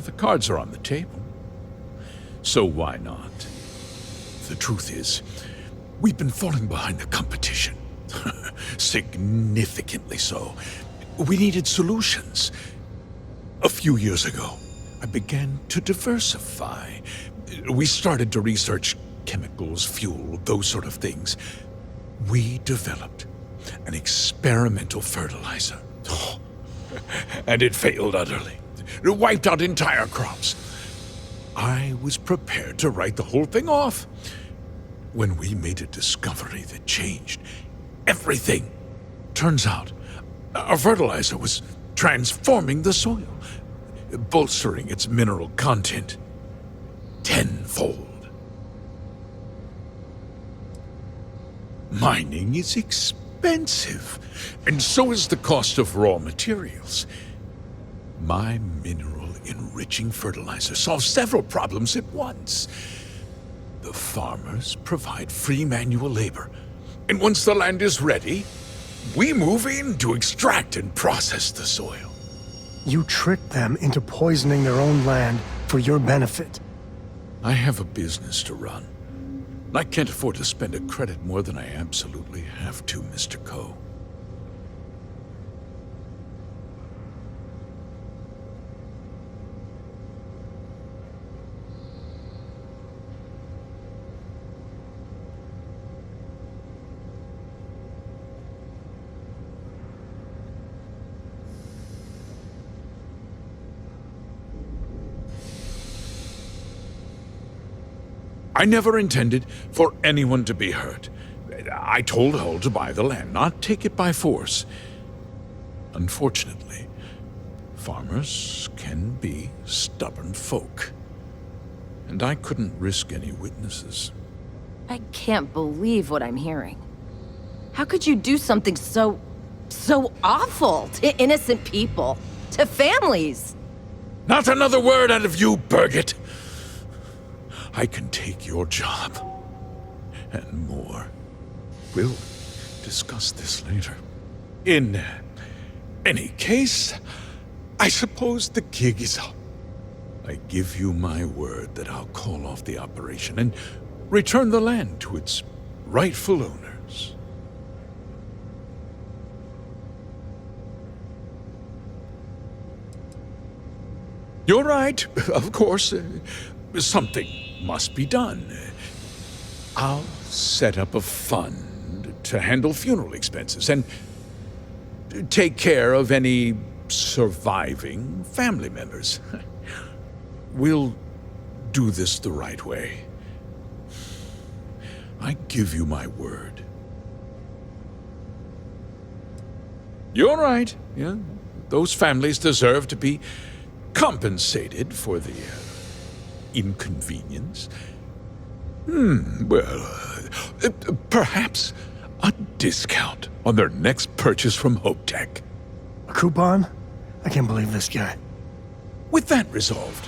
The cards are on the table. So why not? The truth is, we've been falling behind the competition. Significantly so. We needed solutions. A few years ago, I began to diversify. We started to research chemicals, fuel, those sort of things. We developed an experimental fertilizer. And it failed utterly. It wiped out entire crops. I was prepared to write the whole thing off when we made a discovery that changed everything. Turns out, our fertilizer was transforming the soil, bolstering its mineral content tenfold. Mining is expensive, and so is the cost of raw materials. My mineral-enriching fertilizer solves several problems at once. The farmers provide free manual labor, and once the land is ready, we move in to extract and process the soil. You tricked them into poisoning their own land for your benefit. I have a business to run. I can't afford to spend a credit more than I absolutely have to, Mr. Coe. I never intended for anyone to be hurt. I told Hull to buy the land, not take it by force. Unfortunately, farmers can be stubborn folk. And I couldn't risk any witnesses. I can't believe what I'm hearing. How could you do something so awful to innocent people, to families? Not another word out of you, Birgit! I can take your job. And more. We'll discuss this later. In any case, I suppose the gig is up. I give you my word that I'll call off the operation and return the land to its rightful owners. You're right, of course. Something must be done. I'll set up a fund to handle funeral expenses and take care of any surviving family members. We'll do this the right way. I give you my word. You're right. Yeah, those families deserve to be compensated for the inconvenience. Perhaps a discount on their next purchase from Hope Tech. coupon? I can't believe this guy. With that resolved,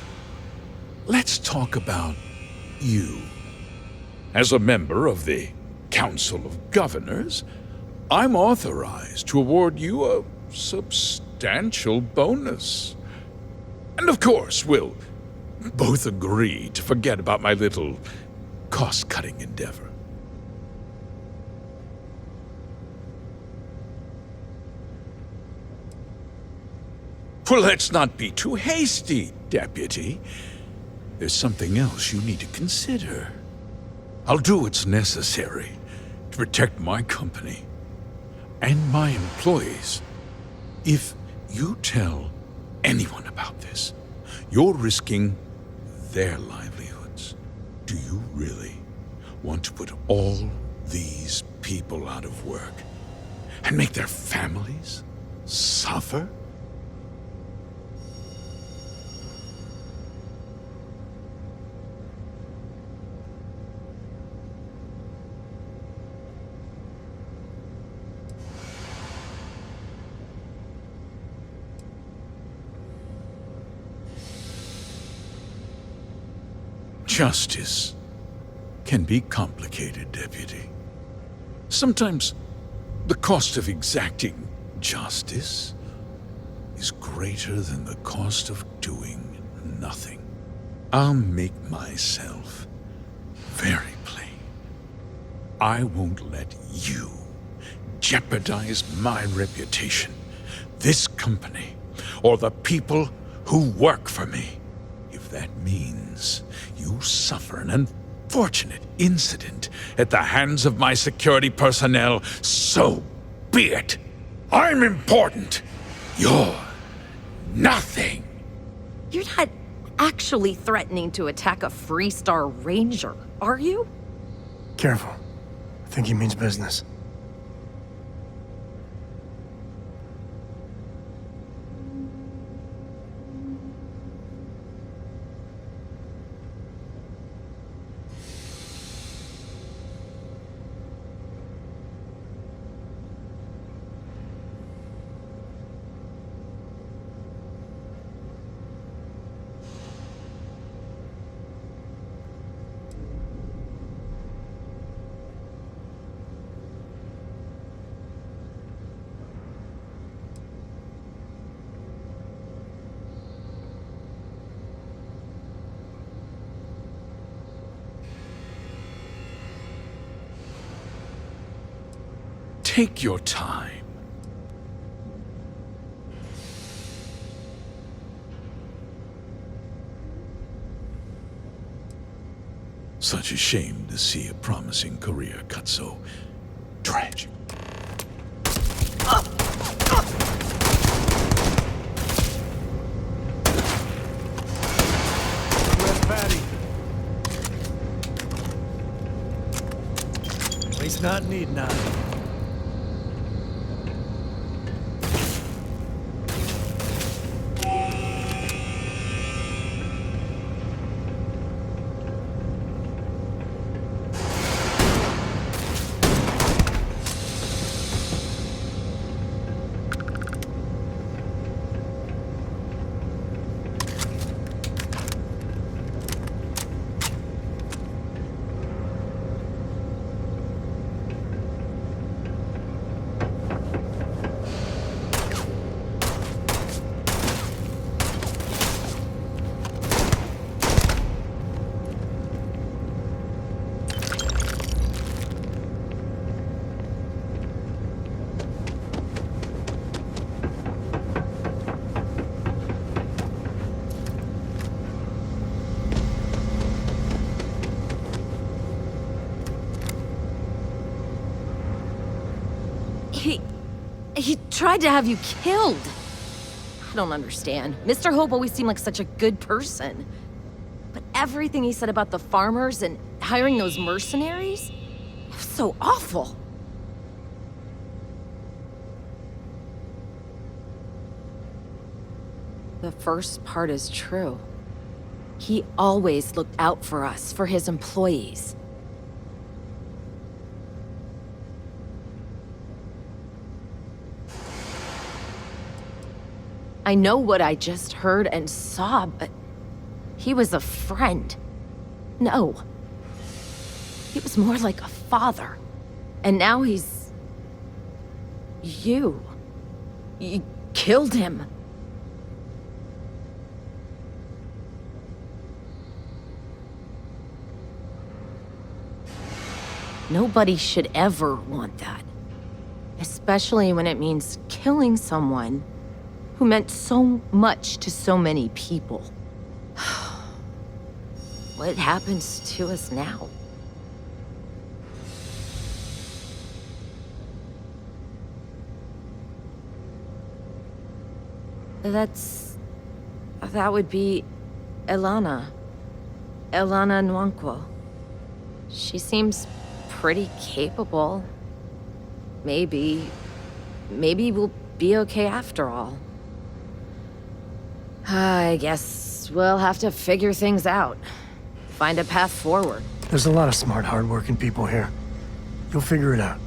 let's talk about you. As a member of the Council of Governors, I'm authorized to award you a substantial bonus. And of course, we'll both agree to forget about my little cost-cutting endeavor. Well, let's not be too hasty, Deputy. There's something else you need to consider. I'll do what's necessary to protect my company and my employees. If you tell anyone about this, you're risking their livelihoods. Do you really want to put all these people out of work and make their families suffer? Justice can be complicated, Deputy. Sometimes the cost of exacting justice is greater than the cost of doing nothing. I'll make myself very plain. I won't let you jeopardize my reputation, this company, or the people who work for me. If that means you suffer an unfortunate incident at the hands of my security personnel, so be it. I'm important. You're nothing. You're not actually threatening to attack a Freestar Ranger, are you? Careful. I think he means business. Take your time. Such a shame to see a promising career cut so tragic. Where's Patty? He's not need now. He tried to have you killed. I don't understand. Mr. Hope always seemed like such a good person. But everything he said about the farmers and hiring those mercenaries, it was so awful. The first part is true. He always looked out for us, for his employees. I know what I just heard and saw, but he was a friend. No. He was more like a father. And now he's... you. You killed him. Nobody should ever want that. Especially when it means killing someone who meant so much to so many people. What happens to us now? That would be Elana. Elana Nwankwo. She seems pretty capable. Maybe we'll be okay after all. I guess we'll have to figure things out. Find a path forward. There's a lot of smart, hard-working people here. You'll figure it out.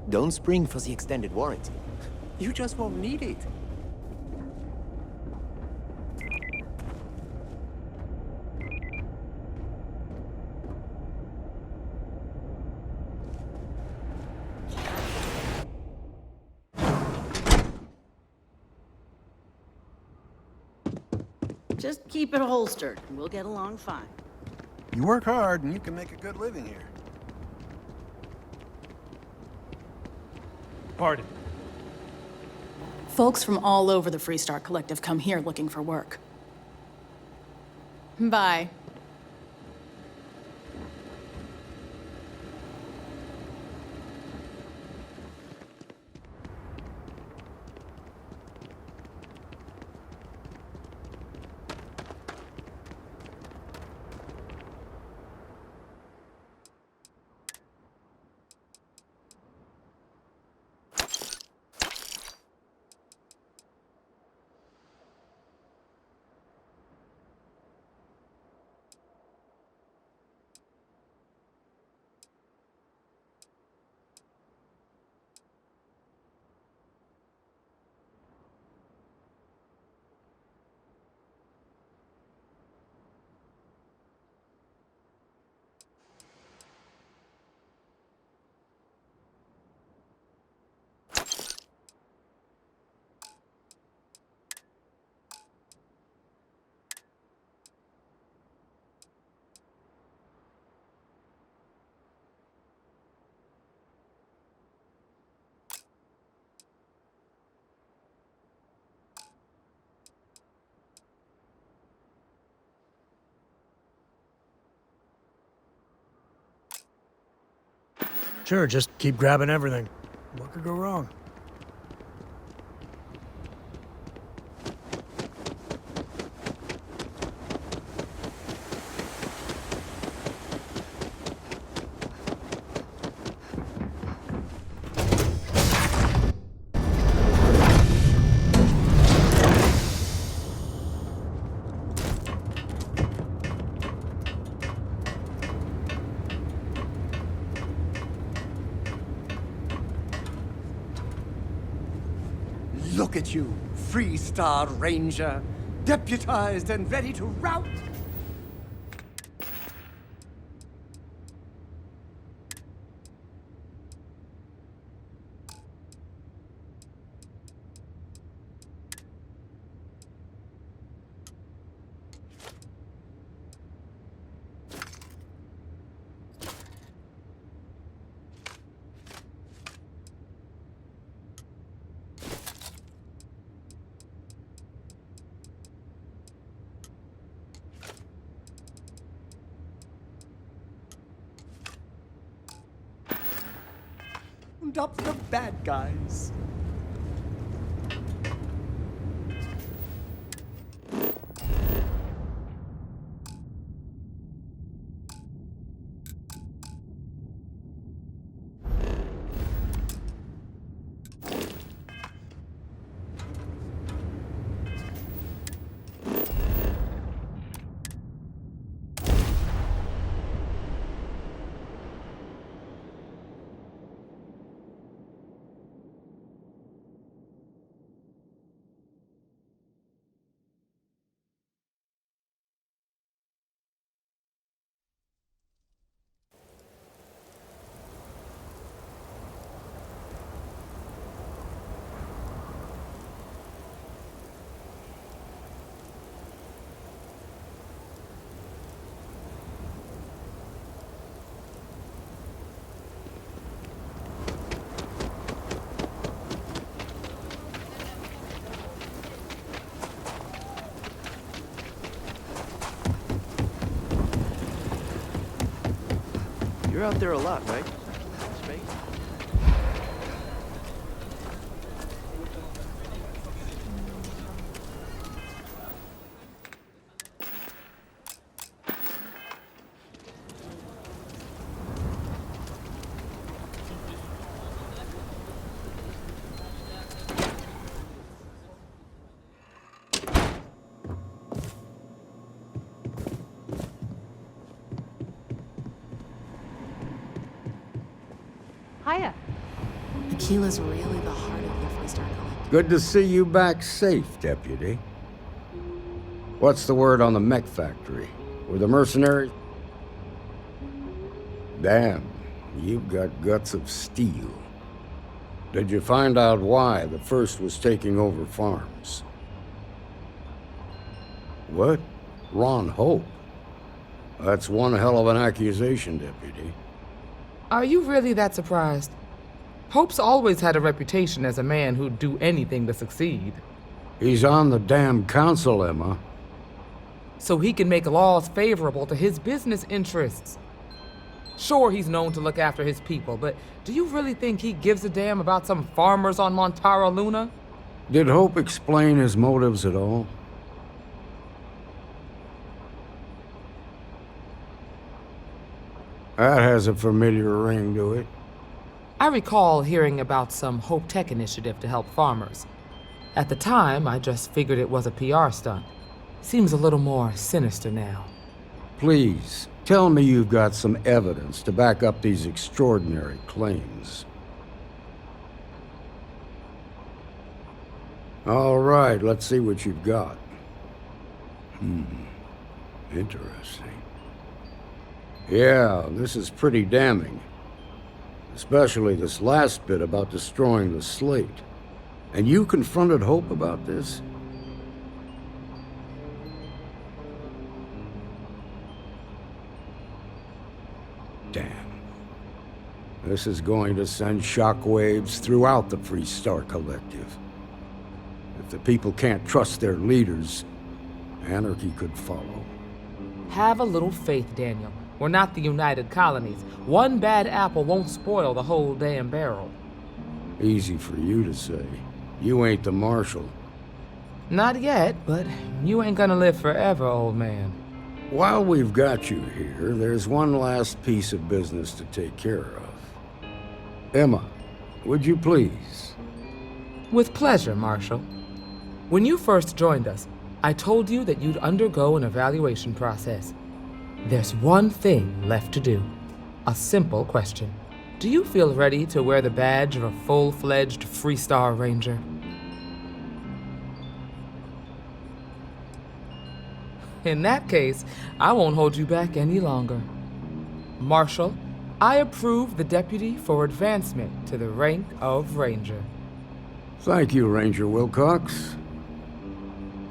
Don't spring for the extended warranty. You just won't need it. Just keep it holstered, and we'll get along fine. You work hard, and you can make a good living here. Pardon. Folks from all over the Freestar Collective come here looking for work. Bye. Sure, just keep grabbing everything. What could go wrong? Look at you, Freestar Ranger, deputized and ready to rout. round up the bad guys. You're out there a lot, right? Space? Hiya. Aquila's really the heart of the Freestar Collective. Good to see you back safe, Deputy. What's the word on the mech factory? Were the mercenaries? Damn, you've got guts of steel. Did you find out why the first was taking over farms? What? Ron Hope? That's one hell of an accusation, Deputy. Are you really that surprised? Hope's always had a reputation as a man who'd do anything to succeed. He's on the damn council, Emma. So he can make laws favorable to his business interests. Sure, he's known to look after his people, but do you really think he gives a damn about some farmers on Montara Luna? Did Hope explain his motives at all? That has a familiar ring to it. I recall hearing about some Hope Tech initiative to help farmers. At the time, I just figured it was a PR stunt. Seems a little more sinister now. Please, tell me you've got some evidence to back up these extraordinary claims. All right, let's see what you've got. Interesting. Yeah, this is pretty damning. Especially this last bit about destroying the slate. And you confronted Hope about this? Damn. This is going to send shockwaves throughout the Freestar Collective. If the people can't trust their leaders, anarchy could follow. Have a little faith, Daniel. We're not the United Colonies. One bad apple won't spoil the whole damn barrel. Easy for you to say. You ain't the marshal. Not yet, but you ain't gonna live forever, old man. While we've got you here, there's one last piece of business to take care of. Emma, would you please? With pleasure, Marshal. When you first joined us, I told you that you'd undergo an evaluation process. There's one thing left to do. A simple question. Do you feel ready to wear the badge of a full-fledged Freestar Ranger? In that case, I won't hold you back any longer. Marshal, I approve the deputy for advancement to the rank of Ranger. Thank you, Ranger Wilcox.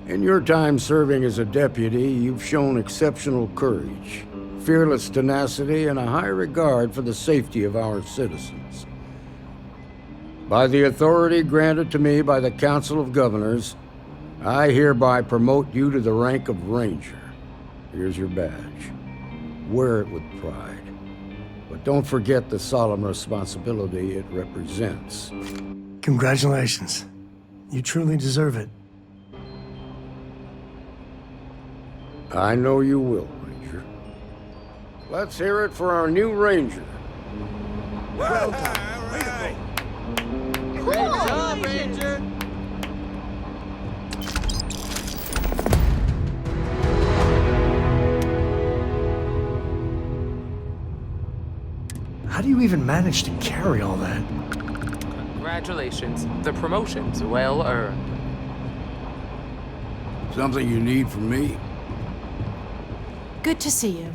In your time serving as a deputy, you've shown exceptional courage, fearless tenacity, and a high regard for the safety of our citizens. By the authority granted to me by the Council of Governors, I hereby promote you to the rank of Ranger. Here's your badge. Wear it with pride. But don't forget the solemn responsibility it represents. Congratulations. You truly deserve it. I know you will, Ranger. Let's hear it for our new Ranger. Well done. Way to go. Great job, Ranger. How do you even manage to carry all that? Congratulations. The promotion's well earned. Something you need from me? Good to see you.